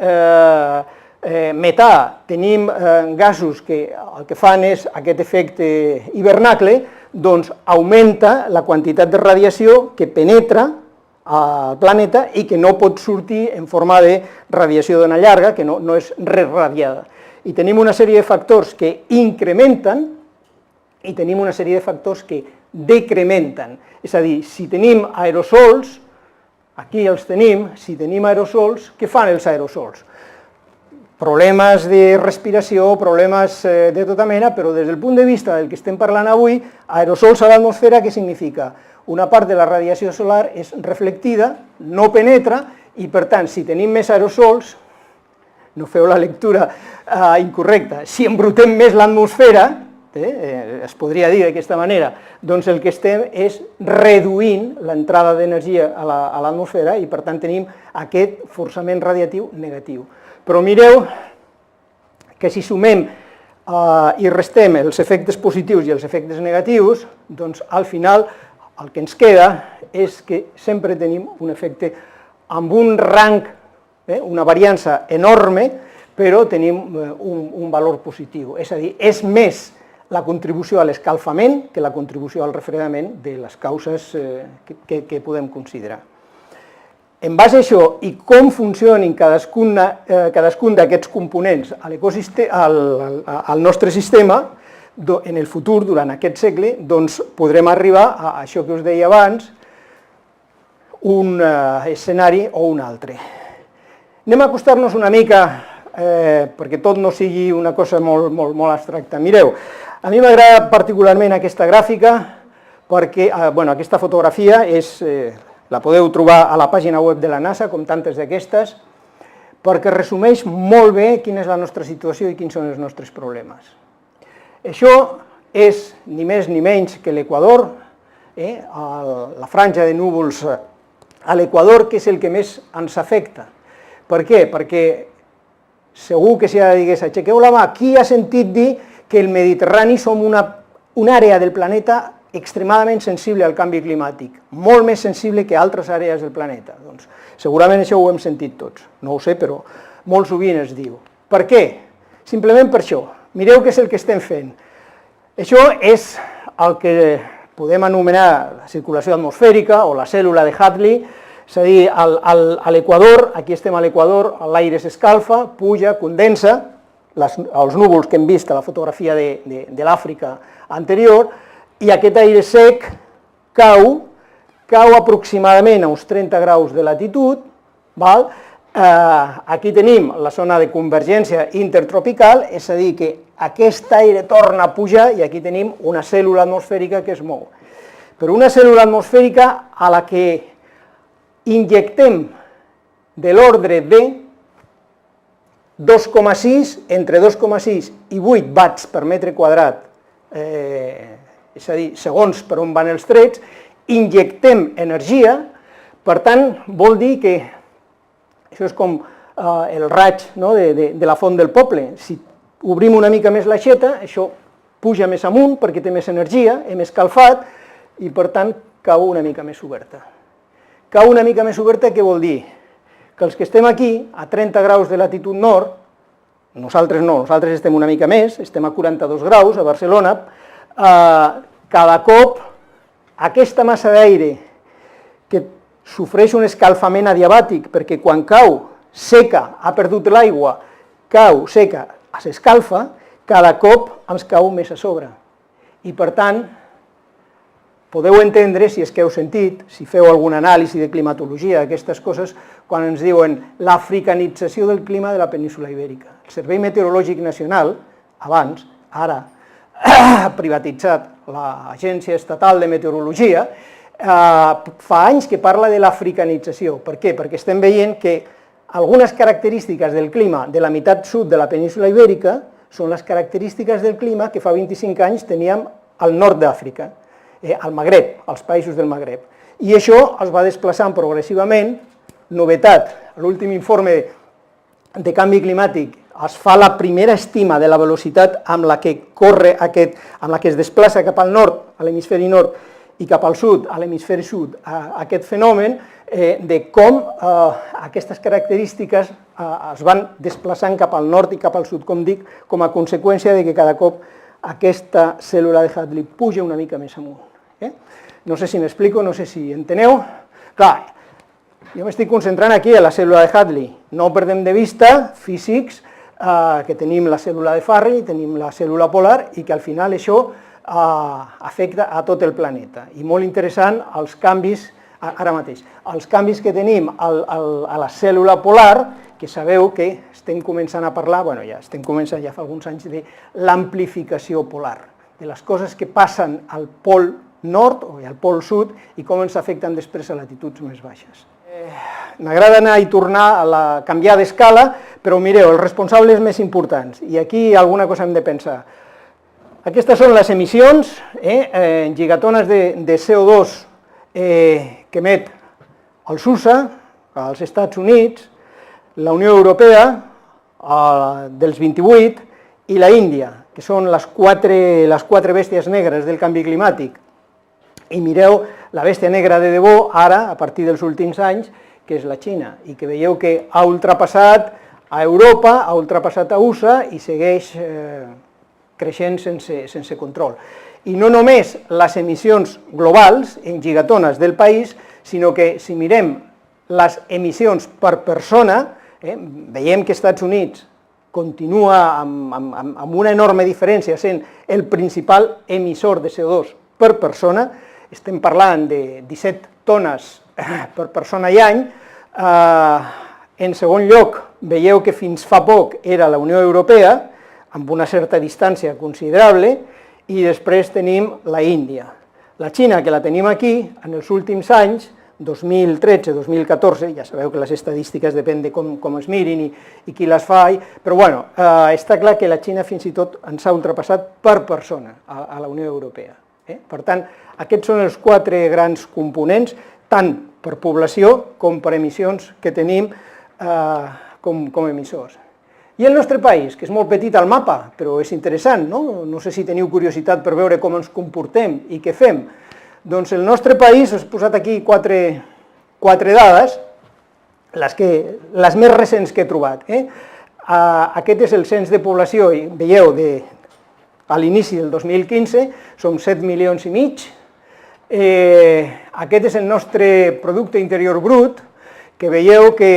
metà, tenim gasos que el que fan és aquest efecte hivernacle, doncs augmenta la quantitat de radiació que penetra al planeta i que no pot sortir en forma de radiació d'ona llarga, que no és reradiada. I tenim una sèrie de factors que incrementen i tenim una sèrie de factors que decrementen. És a dir, si tenim aerosols, aquí els tenim, si tenim aerosols, què fan els aerosols? Problemes de respiració, problemes de tota mena, però des del punt de vista del que estem parlant avui, aerosols a l'atmosfera, què significa? Una part de la radiació solar és reflectida, no penetra, i per tant, si tenim més aerosols, no feu la lectura incorrecta, si embrutem més l'atmosfera, es podria dir d'aquesta manera, doncs el que estem és reduint l'entrada d'energia a l'atmosfera i per tant tenim aquest forçament radiatiu negatiu. Però mireu que si sumem i restem els efectes positius i els efectes negatius, doncs al final el que ens queda és que sempre tenim un efecte amb un rang, una variança enorme, però tenim un valor positiu. És a dir, és més la contribució a l'escalfament que la contribució al refredament de les causes que podem considerar. En base a això i com funcionin cadascun d'aquests components al nostre sistema, en el futur, durant aquest segle, doncs podrem arribar a això que us deia abans, un escenari o un altre. Anem a acostar-nos una mica, perquè tot no sigui una cosa molt abstracta. Mireu, a mi m'agrada particularment aquesta gràfica, perquè aquesta fotografia la podeu trobar a la pàgina web de la NASA, com tantes d'aquestes, perquè resumeix molt bé quina és la nostra situació i quins són els nostres problemes. Això és ni més ni menys que l'Equador, la franja de núvols a l'Equador, que és el que més ens afecta. Per què? Perquè segur que si ara digués aixequeu la mà, qui ha sentit dir que el Mediterrani som una àrea del planeta extremadament sensible al canvi climàtic, molt més sensible que altres àrees del planeta? Doncs segurament això ho hem sentit tots, no ho sé, però molt sovint es diu. Per què? Simplement per això. Mireu què és el que estem fent. Això és el que podem anomenar la circulació atmosfèrica o la cèl·lula de Hadley, és a dir, a l'Equador, aquí estem a l'Equador, l'aire s'escalfa, puja, condensa, els núvols que hem vist a la fotografia de l'Àfrica anterior, i aquest aire sec cau aproximadament a uns 30 graus de latitud, Aquí tenim la zona de convergència intertropical, és a dir, que aquest aire torna a pujar i aquí tenim una cèl·lula atmosfèrica que es mou. Però una cèl·lula atmosfèrica a la que injectem de l'ordre de 2,6, entre 2,6 i 8 watts per metre quadrat, és a dir, segons per on van els trets, injectem energia, per tant, vol dir que això és com el raig de la font del poble. Si obrim una mica més l'aixeta, això puja més amunt perquè té més energia, hem escalfat, i per tant cau una mica més oberta. Cau una mica més oberta què vol dir? Que els que estem aquí, a 30 graus de latitud nord, nosaltres no, nosaltres estem una mica més, estem a 42 graus a Barcelona, cada cop aquesta massa d'aire que sofreix un escalfament adiabàtic, perquè quan cau seca, ha perdut l'aigua, cau seca, s'escalfa, cada cop ens cau més a sobre. I per tant, podeu entendre, si és que heu sentit, si feu alguna anàlisi de climatologia, aquestes coses, quan ens diuen l'africanització del clima de la península Ibèrica. El Servei Meteorològic Nacional, abans, ara, ha privatitzat l'Agència Estatal de Meteorologia, fa anys que parla de l'africanització. Per què? Perquè estem veient que algunes característiques del clima de la meitat sud de la península Ibèrica són les característiques del clima que fa 25 anys teníem al nord d'Àfrica, al Magreb, als països del Magreb. I això es va desplaçant progressivament. Novetat, a l'últim informe de canvi climàtic es fa la primera estima de la velocitat amb la que corre amb la que es desplaça cap al nord, a l'hemisferi nord, i cap al sud, a l'hemisferi sud, aquest fenomen de com aquestes característiques es van desplaçant cap al nord i cap al sud, com dic, com a conseqüència de que cada cop aquesta cèl·lula de Hadley puja una mica més amunt. No sé si m'explico, no sé si enteneu. Clar, jo m'estic concentrant aquí a la cèl·lula de Hadley. No perdem de vista, físics, que tenim la cèl·lula de Farrell, tenim la cèl·lula polar, i que al final això afecta a tot el planeta. I molt interessant els canvis, ara mateix, els canvis que tenim a la cèl·lula polar, que sabeu que estem començant a parlar, bueno, ja estem començant ja fa alguns anys, de l'amplificació polar, de les coses que passen al pol nord o al pol sud i com ens afecten després a latituds més baixes. M'agrada anar i tornar a canviar d'escala, però mireu, els responsables més importants, i aquí alguna cosa hem de pensar. Aquestes són les emissions en gigatones de CO2 que emet el USA, als Estats Units, la Unió Europea, dels 28, i la Índia, que són les quatre bèsties negres del canvi climàtic. I mireu la bèstia negra de debò, ara, a partir dels últims anys, que és la Xina, i que veieu que ha ultrapassat a Europa, ha ultrapassat a USA i segueix creixent sense control. I no només les emissions globals en gigatones del país, sinó que si mirem les emissions per persona, veiem que Estats Units continua amb una enorme diferència sent el principal emissor de CO2 per persona, estem parlant de 17 tones per persona i any. En segon lloc, veieu que fins fa poc era la Unió Europea, amb una certa distància considerable, i després tenim la Índia. La Xina, que la tenim aquí, en els últims anys, 2013-2014, ja sabeu que les estadístiques depèn de com es mirin i qui les fa, però bueno, està clar que la Xina fins i tot ens ha ultrapassat per persona a la Unió Europea. Per tant, aquests són els quatre grans components, tant per població com per emissions que tenim com emissors. I el nostre país, que és molt petit al mapa, però és interessant, no? No sé si teniu curiositat per veure com ens comportem i què fem. Doncs el nostre país, us he posat aquí quatre dades, les més recents que he trobat. Aquest és el cens de població, i veieu, a l'inici del 2015, som 7 milions i mig. Aquest és el nostre producte interior brut, que veieu que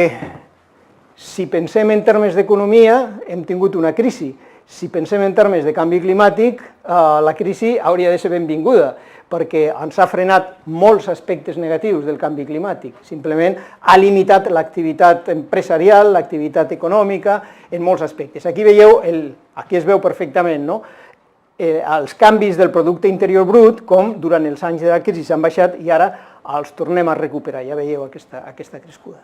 si pensem en termes d'economia, hem tingut una crisi. Si pensem en termes de canvi climàtic, la crisi hauria de ser benvinguda, perquè ens ha frenat molts aspectes negatius del canvi climàtic, simplement ha limitat l'activitat empresarial, l'activitat econòmica, en molts aspectes. Aquí veieu, aquí es veu perfectament, no?, els canvis del producte interior brut, com durant els anys de la crisi s'han baixat i ara els tornem a recuperar, ja veieu aquesta crescuda.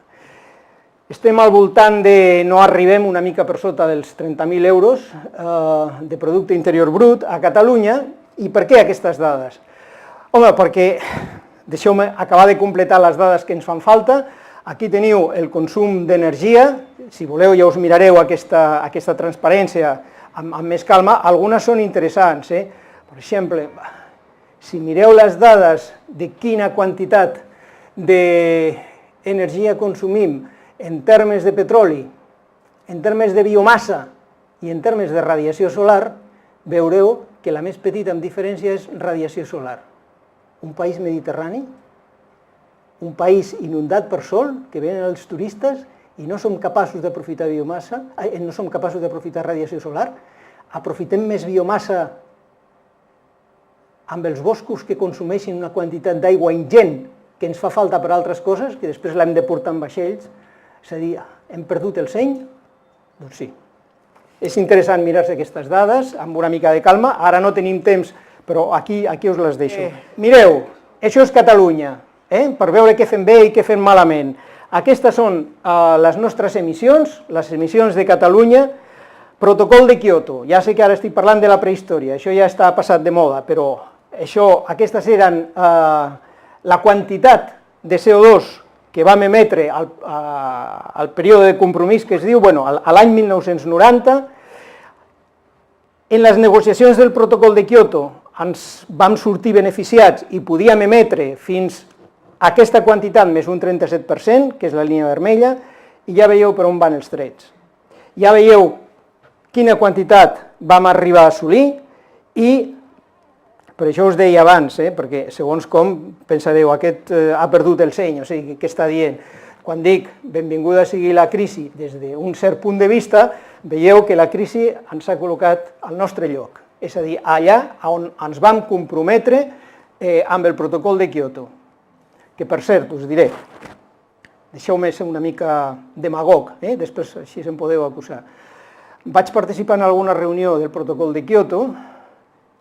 Estem al voltant de, no arribem una mica per sota dels 30.000 euros de producte interior brut a Catalunya. I per què aquestes dades? Home, perquè, deixeu-me acabar de completar les dades que ens fan falta. Aquí teniu el consum d'energia, si voleu ja us mirareu aquesta transparència amb més calma. Algunes són interessants, per exemple, si mireu les dades de quina quantitat d'energia consumim en termes de petroli, en termes de biomassa i en termes de radiació solar, veureu que la més petita en diferència és radiació solar. Un país mediterrani, un país inundat per sol, que venen els turistes i no som capaços d'aprofitar biomassa, no som capaços d'aprofitar radiació solar, aprofitem més biomassa amb els boscos que consumeixin una quantitat d'aigua ingent que ens fa falta per altres coses, que després l'hem de portar en vaixells. És a dir, hem perdut el seny? Doncs sí. És interessant mirar-se aquestes dades amb una mica de calma. Ara no tenim temps, però aquí us les deixo. Mireu, això és Catalunya, per veure què fem bé i què fem malament. Aquestes són les nostres emissions, les emissions de Catalunya. Protocol de Kyoto. Ja sé que ara estic parlant de la prehistòria, això ja està passat de moda, però aquestes eren la quantitat de CO2 que vam emetre al període de compromís que es diu, a l'any 1990. En les negociacions del protocol de Kyoto ens vam sortir beneficiats i podíem emetre fins a aquesta quantitat més un 37%, que és la línia vermella, i ja veieu per on van els trets. Ja veieu quina quantitat vam arribar a assolir i per això us deia abans, perquè segons com pensareu, aquest ha perdut el seny, o sigui, què està dient? Quan dic benvinguda sigui la crisi des d'un cert punt de vista, veieu que la crisi ens ha col·locat al nostre lloc, és a dir, allà on ens vam comprometre amb el protocol de Kyoto, que per cert, us diré, deixeu-me ser una mica demagog, després així se'n podeu acusar. Vaig participar en alguna reunió del protocol de Kyoto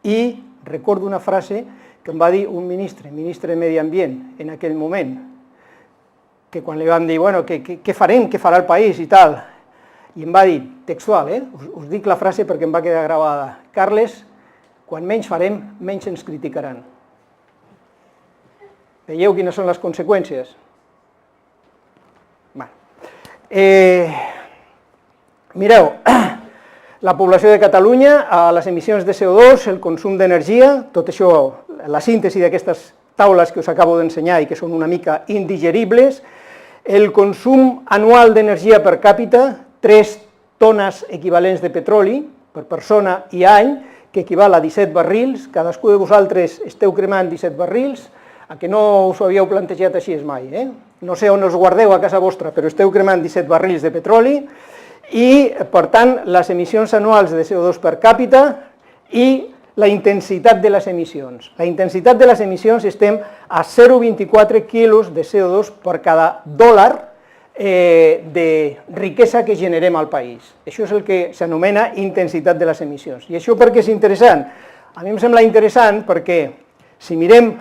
i recordo una frase que em va dir un ministre de Medi Ambient en aquell moment, que quan li vam dir, bueno, què farem, què farà el país i tal, i em va dir, textual, us dic la frase perquè em va quedar gravada, Carles, quan menys farem, menys ens criticaran. Veieu quines són les conseqüències? Mireu, la població de Catalunya, les emissions de CO2, el consum d'energia, tot això, la síntesi d'aquestes taules que us acabo d'ensenyar i que són una mica indigeribles, el consum anual d'energia per càpita, 3 tones equivalents de petroli per persona i any, que equival a 17 barrils, cadascú de vosaltres esteu cremant 17 barrils, a que no us ho havíeu plantejat així mai, no sé on els guardeu a casa vostra, però esteu cremant 17 barrils de petroli, i, per tant, les emissions anuals de CO2 per càpita i la intensitat de les emissions. La intensitat de les emissions estem a 0,24 quilos de CO2 per cada dòlar de riquesa que generem al país. Això és el que s'anomena intensitat de les emissions. I això per què és interessant? A mi em sembla interessant perquè si mirem,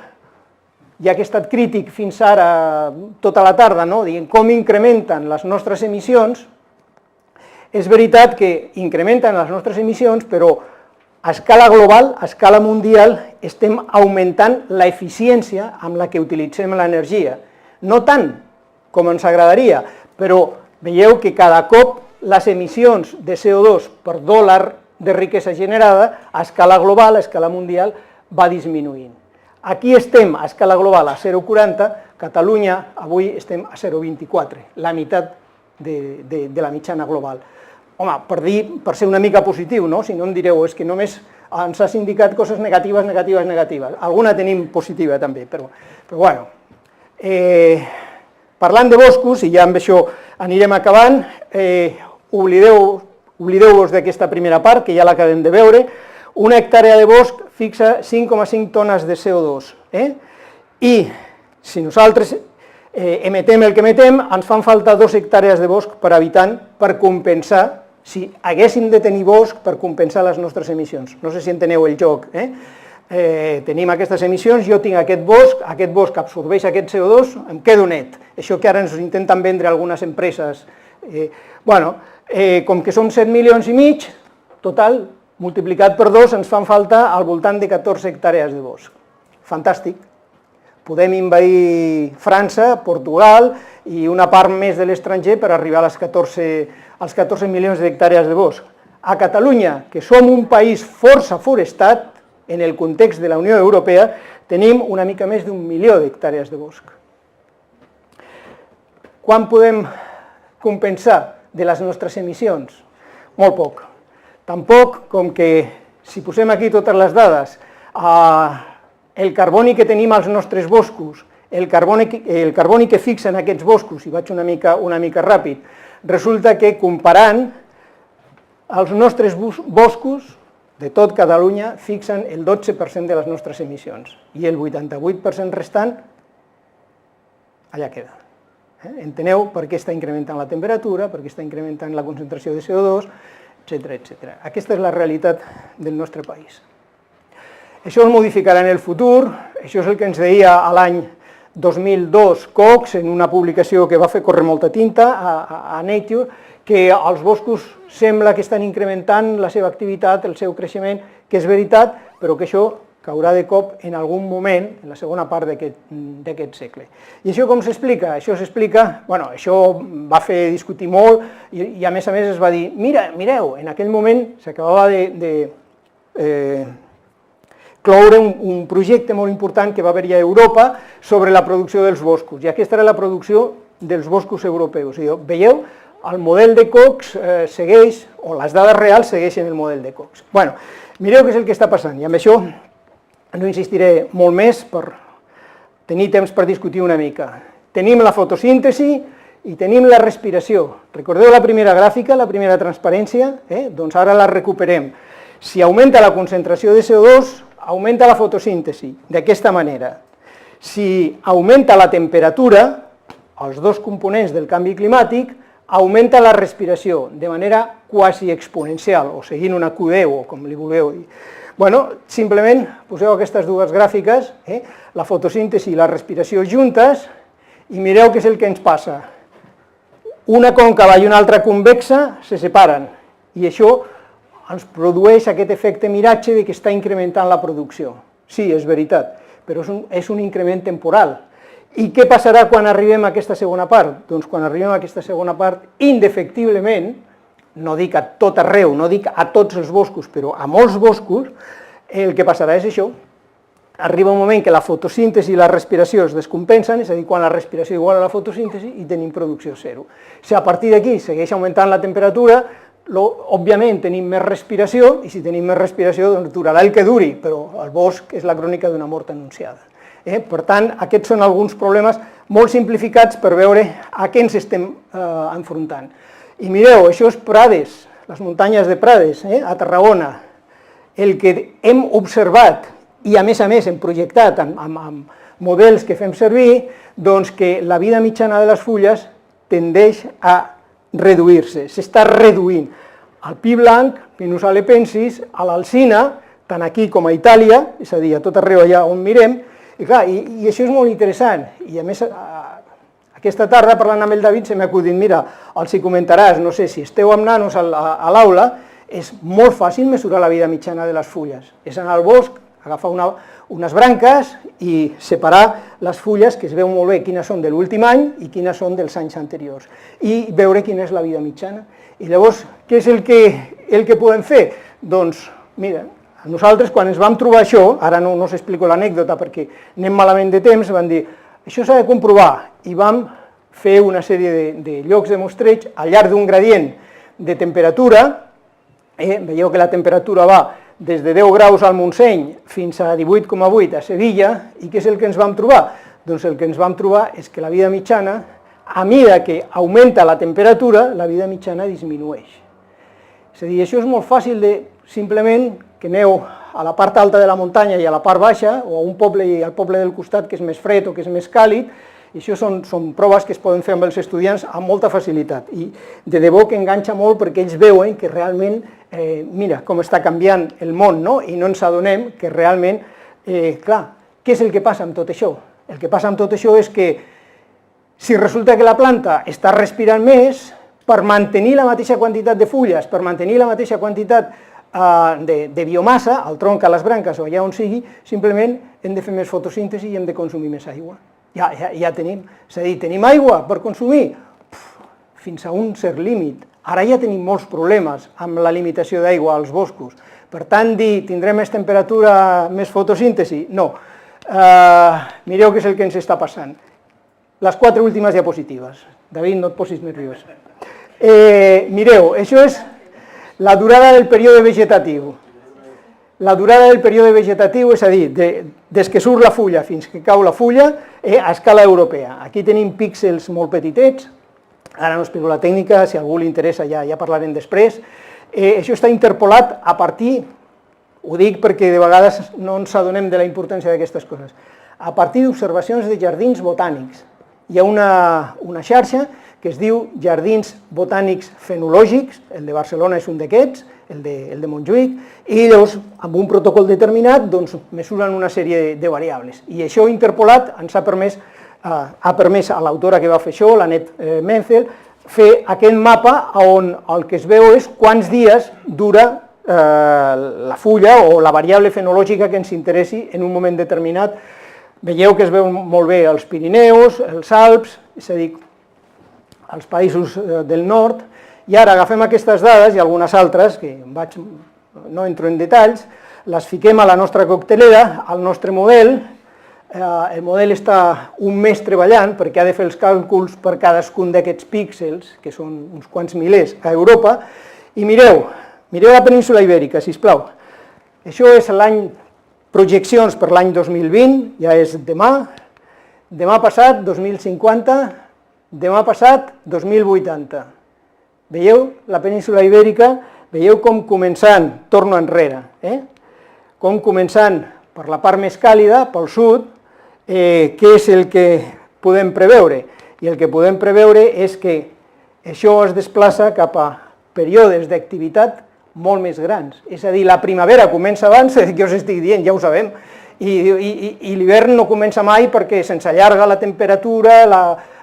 ja que he estat crític fins ara tota la tarda, dient com incrementen les nostres emissions, és veritat que incrementen les nostres emissions, però a escala global, a escala mundial, estem augmentant l'eficiència amb la que utilitzem l'energia. No tant com ens agradaria, però veieu que cada cop les emissions de CO2 per dòlar de riquesa generada, a escala global, a escala mundial, va disminuint. Aquí estem a escala global a 0,40, Catalunya avui estem a 0,24, la meitat de la mitjana global. Home, per ser una mica positiu, si no em direu, és que només ens has indicat coses negatives. Alguna tenim positiva també, però bueno. Parlant de boscos, i ja amb això anirem acabant, oblideu-vos d'aquesta primera part, que ja l'acabem de veure, Una hectàrea de bosc fixa 5,5 tones de CO2, i si nosaltres emetem el que emetem, ens fan falta 2 hectàrees de bosc per habitant per compensar, si haguéssim de tenir bosc per compensar les nostres emissions. No sé si enteneu el joc, tenim aquestes emissions, jo tinc aquest bosc absorbeix aquest CO2, em quedo net. Això que ara ens intenten vendre algunes empreses. Com que som 7 milions i mig, total, multiplicat per 2, ens fan falta al voltant de 14 hectàrees de bosc. Fantàstic. Podem envair França, Portugal i una part més de l'estranger per arribar als 14 milions d'hectàrees de bosc. A Catalunya, que som un país força forestat, en el context de la Unió Europea, tenim una mica més d'1 milió d'hectàrees de bosc. Quan podem compensar de les nostres emissions? Molt poc. Tampoc com que, si posem aquí totes les dades, el carboni que tenim als nostres boscos, el carboni que fixen aquests boscos, i vaig una mica ràpid, resulta que comparant els nostres boscos de tot Catalunya fixen el 12% de les nostres emissions i el 88% restant allà queda. Enteneu per què està incrementant la temperatura, per què està incrementant la concentració de CO2, etc. Aquesta és la realitat del nostre país. Això es modificarà en el futur, això és el que ens deia l'any 2002 Cox en una publicació que va fer córrer molta tinta a Nature, que els boscos sembla que estan incrementant la seva activitat, el seu creixement, que és veritat, però que això caurà de cop en algun moment, en la segona part d'aquest segle. I això com s'explica? Això s'explica, això va fer discutir molt i a més es va dir, mireu, en aquell moment s'acabava de cloure un projecte molt important que va haver-hi a Europa sobre la producció dels boscos, i aquesta era la producció dels boscos europeus. Veieu? El model de Cox segueix, o les dades reals segueixen el model de Cox. Mireu què és el que està passant, i amb això no insistiré molt més per tenir temps per discutir una mica. Tenim la fotosíntesi i tenim la respiració. Recordeu la primera gràfica, la primera transparència? Doncs ara la recuperem. Si augmenta la concentració de CO2, augmenta la fotosíntesi, d'aquesta manera. Si augmenta la temperatura, els dos components del canvi climàtic, augmenta la respiració de manera quasi exponencial, o seguint una Q10, o com li vulgueu dir. Simplement poseu aquestes dues gràfiques, la fotosíntesi i la respiració juntes, i mireu què és el que ens passa. Una còncava i una altra convexa se separen, i això ens produeix aquest efecte miratge de que està incrementant la producció. Sí, és veritat, però és un increment temporal. I què passarà quan arribem a aquesta segona part? Doncs quan arribem a aquesta segona part, indefectiblement, no dic a tot arreu, no dic a tots els boscos, però a molts boscos, el que passarà és això. Arriba un moment que la fotosíntesi i la respiració es descompensen, és a dir, quan la respiració igual a la fotosíntesi i tenim producció zero. Si a partir d'aquí segueix augmentant la temperatura, òbviament tenim més respiració, i si tenim més respiració doncs durarà el que duri, però el bosc és la crònica d'una mort anunciada. Per tant, aquests són alguns problemes molt simplificats per veure a què ens estem enfrontant. I mireu, això és Prades, les muntanyes de Prades, a Tarragona. El que hem observat, i a més hem projectat amb models que fem servir, doncs que la vida mitjana de les fulles tendeix a reduir-se, s'està reduint. El pi blanc, Pinus halepensis, a l'alzina, tant aquí com a Itàlia, és a dir, a tot arreu allà on mirem, i això és molt interessant, i a més aquesta tarda parlant amb el David se m'ha acudit, mira, els hi comentaràs, no sé, si esteu amb nanos a l'aula, és molt fàcil mesurar la vida mitjana de les fulles, és anar al bosc, agafar unes branques i separar les fulles, que es veu molt bé quines són de l'últim any i quines són dels anys anteriors, i veure quina és la vida mitjana. I llavors, què és el que podem fer? Doncs, mira, nosaltres, quan ens vam trobar això, ara no us explico l'anècdota perquè anem malament de temps, vam dir, això s'ha de comprovar, i vam fer una sèrie de llocs de mostreig al llarg d'un gradient de temperatura, veieu que la temperatura va des de 10 graus al Montseny fins a 18,8 a Sevilla, i què és el que ens vam trobar? Doncs el que ens vam trobar és que la vida mitjana, a mesura que augmenta la temperatura, la vida mitjana disminueix. És a dir, això és molt fàcil de simplement que aneu a la part alta de la muntanya i a la part baixa, o a un poble i al poble del costat que és més fred o que és més càlid, i això són proves que es poden fer amb els estudiants amb molta facilitat, i de debò que enganxa molt perquè ells veuen que realment, mira com està canviant el món, no? I no ens adonem que realment, clar, què és el que passa amb tot això? El que passa amb tot això és que si resulta que la planta està respirant més, per mantenir la mateixa quantitat de fulles, per mantenir la mateixa quantitat de biomassa, al tronc, a les branques o allà on sigui, simplement hem de fer més fotosíntesi i hem de consumir més aigua. Ja tenim, és a dir, tenim aigua per consumir fins a un cert límit. Ara ja tenim molts problemes amb la limitació d'aigua als boscos. Per tant, dir, tindrem més temperatura, més fotosíntesi? No. Mireu què és el que ens està passant. Les 4 últimes diapositives. David, no et posis nerviós. Mireu, això és la durada del període vegetatiu. La durada del període vegetatiu, és a dir, des que surt la fulla fins que cau la fulla, a escala europea. Aquí tenim píxels molt petitets, ara no explico la tècnica, si a algú li interessa ja parlarem després. Això està interpolat a partir, ho dic perquè de vegades no ens adonem de la importància d'aquestes coses, a partir d'observacions de jardins botànics. Hi ha una xarxa que es diu Jardins Botànics Fenològics, el de Barcelona és un d'aquests, el de Montjuïc, i llavors, amb un protocol determinat, mesuren una sèrie de variables. I això interpolat ens ha permès a l'autora que va fer això, l'Annette Menzel, fer aquest mapa on el que es veu és quants dies dura la fulla o la variable fenològica que ens interessi en un moment determinat. Veieu que es veu molt bé els Pirineus, els Alps, és a dir, als països del nord, i ara agafem aquestes dades i algunes altres, que no entro en detalls, les fiquem a la nostra coctelera, al nostre model. El model està un mes treballant perquè ha de fer els càlculs per cadascun d'aquests píxels, que són uns quants milers a Europa, i mireu la península Ibèrica, sisplau. Això és l'any, projeccions per l'any 2020, ja és demà passat, 2050, demà passat, 2080. Veieu la península Ibèrica, veieu com començant, torno enrere, com començant per la part més càlida, pel sud, què és el que podem preveure? I el que podem preveure és que això es desplaça cap a períodes d'activitat molt més grans. És a dir, la primavera comença abans, que us estic dient, ja ho sabem, i l'hivern no comença mai perquè se'ns allarga la temperatura,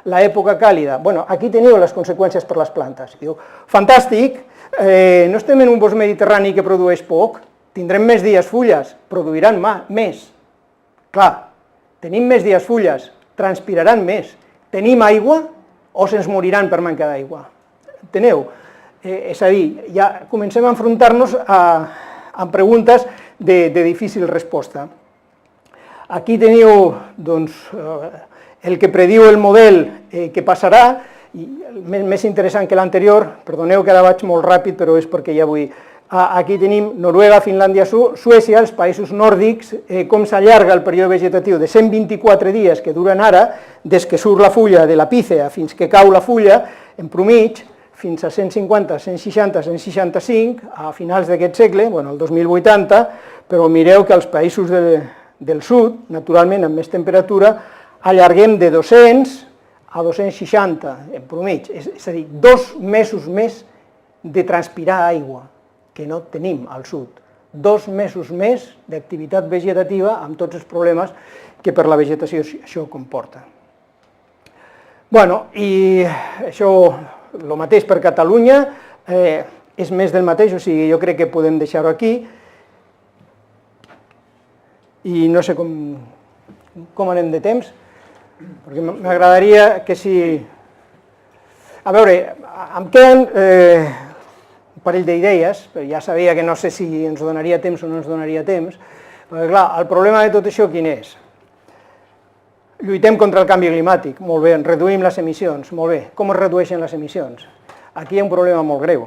l'època càlida. Bueno, aquí teniu les conseqüències per les plantes. Diu, fantàstic, no estem en un bosc mediterrani que produeix poc, tindrem més dies fulles, produiran més. Clar, tenim més dies fulles, transpiraran més. Tenim aigua o se'ns moriran per manca d'aigua? Enteneu? És a dir, ja comencem a enfrontar-nos amb preguntes de difícil resposta. Aquí teniu, doncs, el que prediu el model que passarà, i més interessant que l'anterior, perdoneu que ara vaig molt ràpid, però és perquè ja vull... Aquí tenim Noruega, Finlàndia, Suècia, els països nòrdics, com s'allarga el període vegetatiu de 124 dies que duren ara, des que surt la fulla de la pícea fins que cau la fulla, en promig, fins a 150, 160, 165, a finals d'aquest segle, bueno, el 2080, però mireu que els països del sud, naturalment amb més temperatura, allarguem de 200 a 260 en promig, és a dir, 2 mesos més de transpirar aigua que no tenim al sud. 2 mesos més d'activitat vegetativa amb tots els problemes que per la vegetació això comporta. Bueno, i això, el mateix per Catalunya, és més del mateix, o sigui, jo crec que podem deixar-ho aquí, i no sé com anem de temps, perquè m'agradaria que si... A veure, em queden un parell d'idees, però ja sabia que no sé si ens donaria temps o no ens donaria temps, perquè clar, el problema de tot això quin és? Lluitem contra el canvi climàtic, molt bé, reduïm les emissions, molt bé. Com es redueixen les emissions? Aquí hi ha un problema molt greu.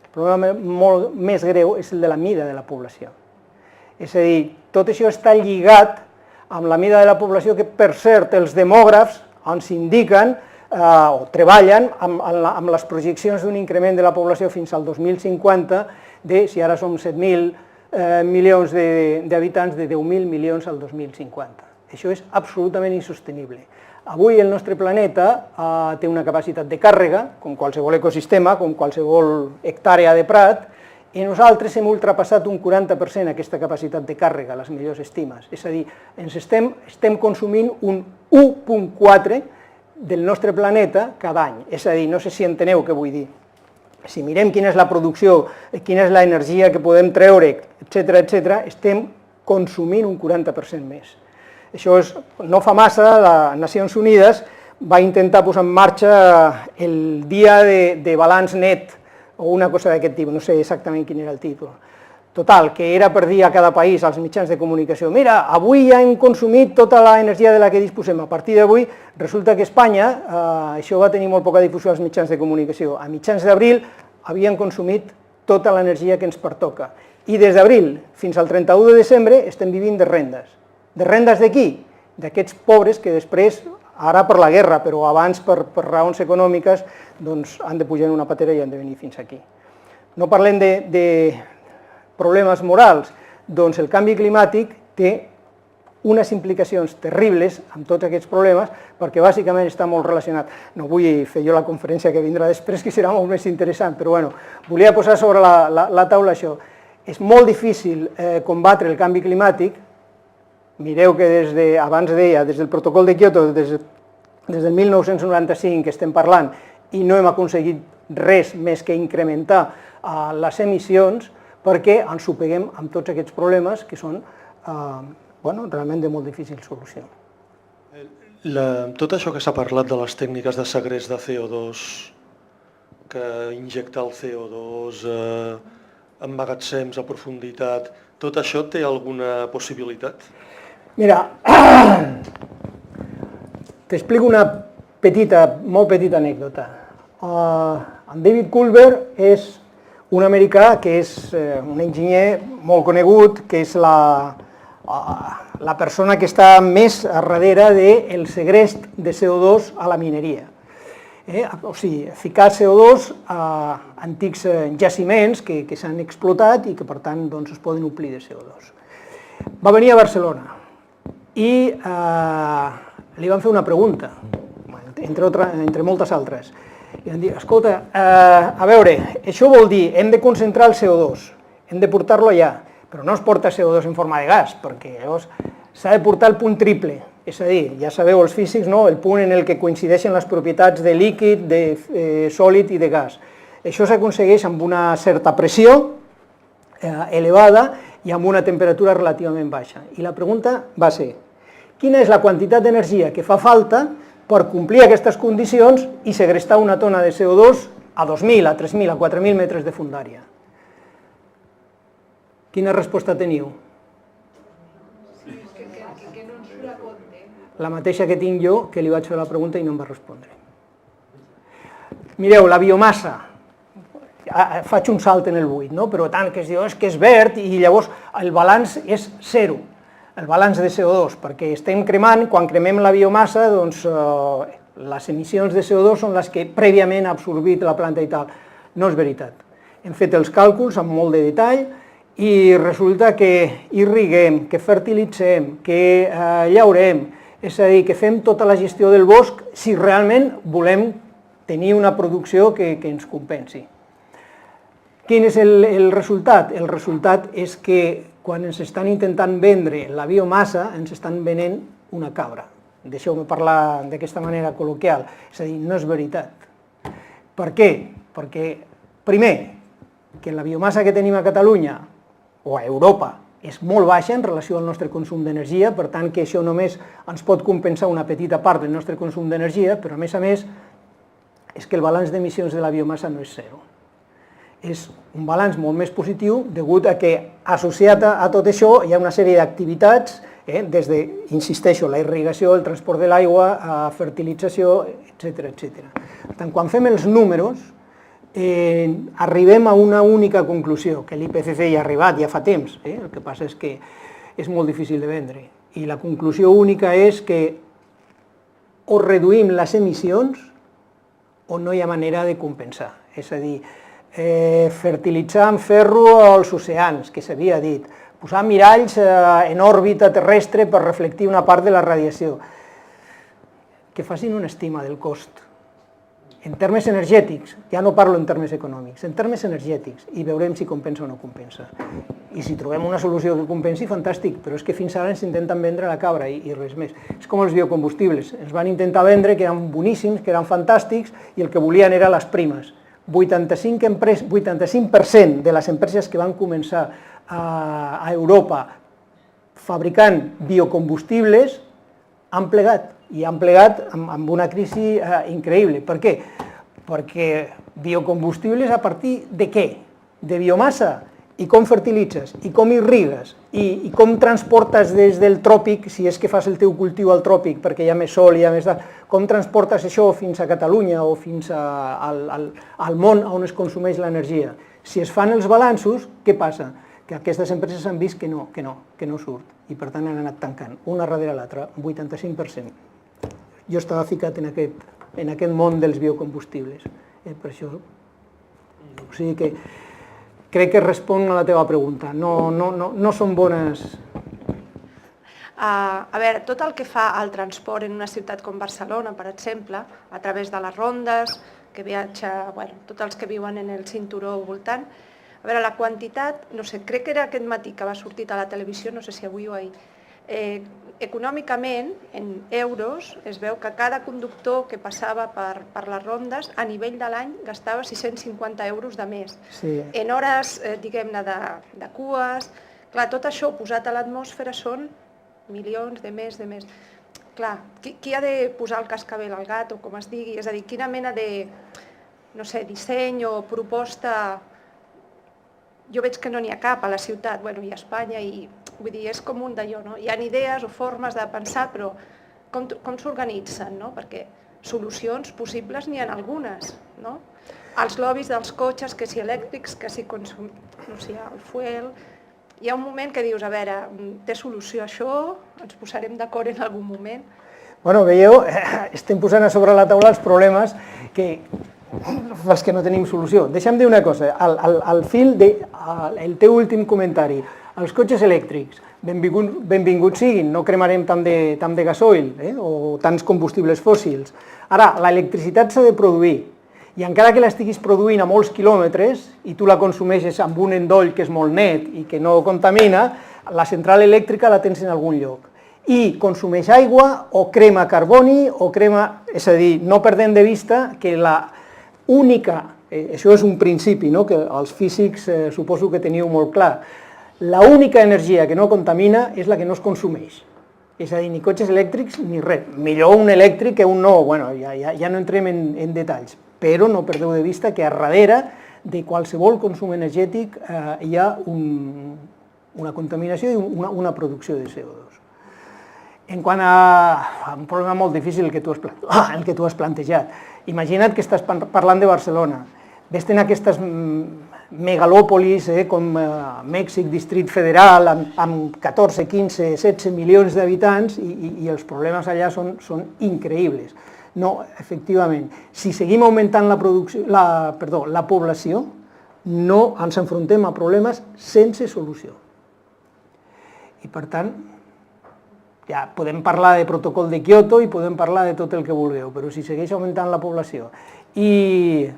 El problema molt més greu és el de la mida de la població. És a dir, tot això està lligat amb la mida de la població que, per cert, els demògrafs ens indiquen o treballen amb les projeccions d'un increment de la població fins al 2050 de, si ara som 7.000 milions d'habitants de 10.000 milions al 2050. Això és absolutament insostenible. Avui el nostre planeta té una capacitat de càrrega, com qualsevol ecosistema, com qualsevol hectàrea de prat, i nosaltres hem ultrapassat un 40% aquesta capacitat de càrrega, les millors estimes. És a dir, estem consumint un 1,4 del nostre planeta cada any. És a dir, no sé si enteneu què vull dir. Si mirem quina és la producció, quina és l'energia que podem treure, etc., estem consumint un 40% més. Això no fa massa, les Nacions Unides va intentar posar en marxa el dia de balanç net, o una cosa d'aquest tipus, no sé exactament quin era el títol. Total, que era per dir a cada país, als mitjans de comunicació, mira, avui ja hem consumit tota l'energia de la que disposem, a partir d'avui resulta que Espanya, això va tenir molt poca difusió als mitjans de comunicació, a mitjans d'abril havien consumit tota l'energia que ens pertoca, i des d'abril fins al 31 de desembre estem vivint de rendes. De rendes de qui? D'aquests pobres que després, ara per la guerra, però abans per raons econòmiques, doncs han de pujar en una patera i han de venir fins aquí. No parlem de problemes morals, doncs el canvi climàtic té unes implicacions terribles amb tots aquests problemes, perquè bàsicament està molt relacionat. No vull fer jo la conferència que vindrà després, que serà molt més interessant, però bueno, volia posar sobre la taula això. És molt difícil combatre el canvi climàtic. Mireu que abans deia, des del protocol de Kyoto, des del 1995 que estem parlant, i no hem aconseguit res més que incrementar les emissions, perquè ens ho peguem amb tots aquests problemes que són realment de molt difícil solució. Tot això que s'ha parlat de les tècniques de segrest de CO2, que injecta el CO2 en magatzems a profunditat, tot això té alguna possibilitat? Mira, t'explico una molt petita anècdota. En David Culver és un americà que és un enginyer molt conegut, que és la persona que està més a darrere del segrest de CO2 a la mineria. O sigui, ficar CO2 a antics jaciments que s'han explotat i que per tant es poden omplir de CO2. Va venir a Barcelona i li van fer una pregunta, entre moltes altres. I van dir, escolta, a veure, això vol dir, hem de concentrar el CO2, hem de portar-lo allà, però no es porta CO2 en forma de gas, perquè llavors s'ha de portar el punt triple, és a dir, ja sabeu els físics, no? El punt en el que coincideixen les propietats de líquid, de sòlid i de gas. Això s'aconsegueix amb una certa pressió elevada i amb una temperatura relativament baixa. I la pregunta va ser, quina és la quantitat d'energia que fa falta per complir aquestes condicions i segrestar una tona de CO2 a 2.000, a 3.000, a 4.000 metres de fondària? Quina resposta teniu? La mateixa que tinc jo, que li vaig fer la pregunta i no em va respondre. Mireu, la biomassa, faig un salt en el buit, però tant que es diu que és verd i llavors el balanç és zero, el balanç de CO2, perquè estem cremant, quan cremem la biomassa, doncs les emissions de CO2 són les que prèviament ha absorbit la planta i tal. No és veritat. Hem fet els càlculs amb molt de detall i resulta que irriguem, que fertilitzem, que llaurem, és a dir, que fem tota la gestió del bosc si realment volem tenir una producció que ens compensi. Quin és el resultat? El resultat és que quan ens estan intentant vendre la biomassa, ens estan venent una cabra. Deixeu-me parlar d'aquesta manera col·loquial, és a dir, no és veritat. Per què? Perquè, primer, que la biomassa que tenim a Catalunya o a Europa és molt baixa en relació al nostre consum d'energia, per tant que això només ens pot compensar una petita part del nostre consum d'energia, però a més és que el balanç d'emissions de la biomassa no és zero. És un balanç molt més positiu degut a que associat a tot això hi ha una sèrie d'activitats, des de, insisteixo, la irrigació, el transport de l'aigua, fertilització, etc. Per tant, quan fem els números, arribem a una única conclusió, que l'IPCC ja ha arribat, ja fa temps, el que passa és que és molt difícil de vendre, i la conclusió única és que o reduïm les emissions o no hi ha manera de compensar, és a dir, fertilitzar amb ferro als oceans, que s'havia dit, posar miralls en òrbita terrestre per reflectir una part de la radiació. Que facin una estima del cost. En termes energètics, ja no parlo en termes econòmics, en termes energètics, i veurem si compensa o no compensa. I si trobem una solució que compensi, fantàstic, però és que fins ara ens intenten vendre la cabra i res més. És com els biocombustibles, ens van intentar vendre que eren boníssims, que eren fantàstics, i el que volien eren les primes. 85% de les empreses que van començar a Europa fabricant biocombustibles han plegat, i han plegat amb una crisi increïble. Per què? Perquè biocombustibles a partir de què? De biomassa. I com fertilitzes, i com irrigues, i com transportes des del tròpic, si és que fas el teu cultiu al tròpic, perquè hi ha més sol i hi ha més... Com transportes això fins a Catalunya o fins al món on es consumeix l'energia? Si es fan els balanços, què passa? Que aquestes empreses han vist que no surt, i per tant han anat tancant, una darrere l'altra, un 85%. Jo estava ficat en aquest món dels biocombustibles, per això. O sigui que crec que respon a la teva pregunta, no són bones. A veure, tot el que fa el transport en una ciutat com Barcelona, per exemple, a través de les rondes, que viatja, tots els que viuen en el cinturó voltant, a veure, la quantitat, no sé, crec que era aquest matí que va sortir a la televisió, no sé si avui o ahir, econòmicament, en euros, es veu que cada conductor que passava per les rondes, a nivell de l'any, gastava 650 euros de més. En hores, diguem-ne, de cues... Clar, tot això posat a l'atmosfera són milions de més. Clar, qui ha de posar el cascabel al gat, o com es digui? És a dir, quina mena de, no sé, disseny o proposta... Jo veig que no n'hi ha cap a la ciutat, i a Espanya, i vull dir, és com un d'allò, no? Hi ha idees o formes de pensar, però com s'organitzen, no? Perquè solucions possibles n'hi ha algunes, no? Els lobbies dels cotxes, que si elèctrics, que si el fuel... Hi ha un moment que dius, a veure, té solució això? Ens posarem d'acord en algun moment? Bueno, veieu, estem posant a sobre la taula els problemes els que no tenim solució. Deixa'm dir una cosa, al fil del teu últim comentari, els cotxes elèctrics, benvinguts siguin, no cremarem tant de gasoil o tants combustibles fòssils. Ara, l'electricitat s'ha de produir, i encara que l'estiguis produint a molts quilòmetres i tu la consumeixes amb un endoll que és molt net i que no contamina, la central elèctrica la tens en algun lloc. I consumeix aigua o crema carboni o crema... És a dir, no perdem de vista que l'única... Això és un principi, que els físics suposo que teniu molt clar. L'única energia que no contamina és la que no es consumeix. És a dir, ni cotxes elèctrics ni res. Millor un elèctric que un no, ja no entrem en detalls. Però no perdeu de vista que a darrere de qualsevol consum energètic hi ha una contaminació i una producció de CO2. En quant a un problema molt difícil el que tu has plantejat, imagina't que estàs parlant de Barcelona, ves-te'n a aquestes megalòpolis com Mèxic, Districte Federal, amb 14, 15, 16 milions d'habitants i els problemes allà són increïbles. No, efectivament, si seguim augmentant la població, no ens enfrontem a problemes sense solució. I per tant, ja podem parlar de protocol de Kyoto i podem parlar de tot el que vulgueu, però si segueix augmentant la població i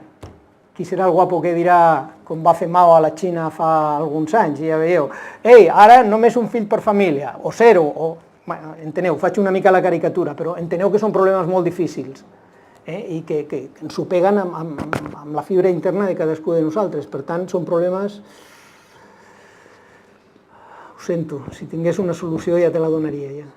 qui serà el guapo que dirà, com va fer Mao a la Xina fa alguns anys, ja veieu, ei, ara només un fill per família, o zero, o... Enteneu, faig una mica la caricatura, però enteneu que són problemes molt difícils i que ens ho peguen amb la fibra interna de cadascú de nosaltres. Per tant, són problemes... Ho sento, si tingués una solució ja te la donaria ja.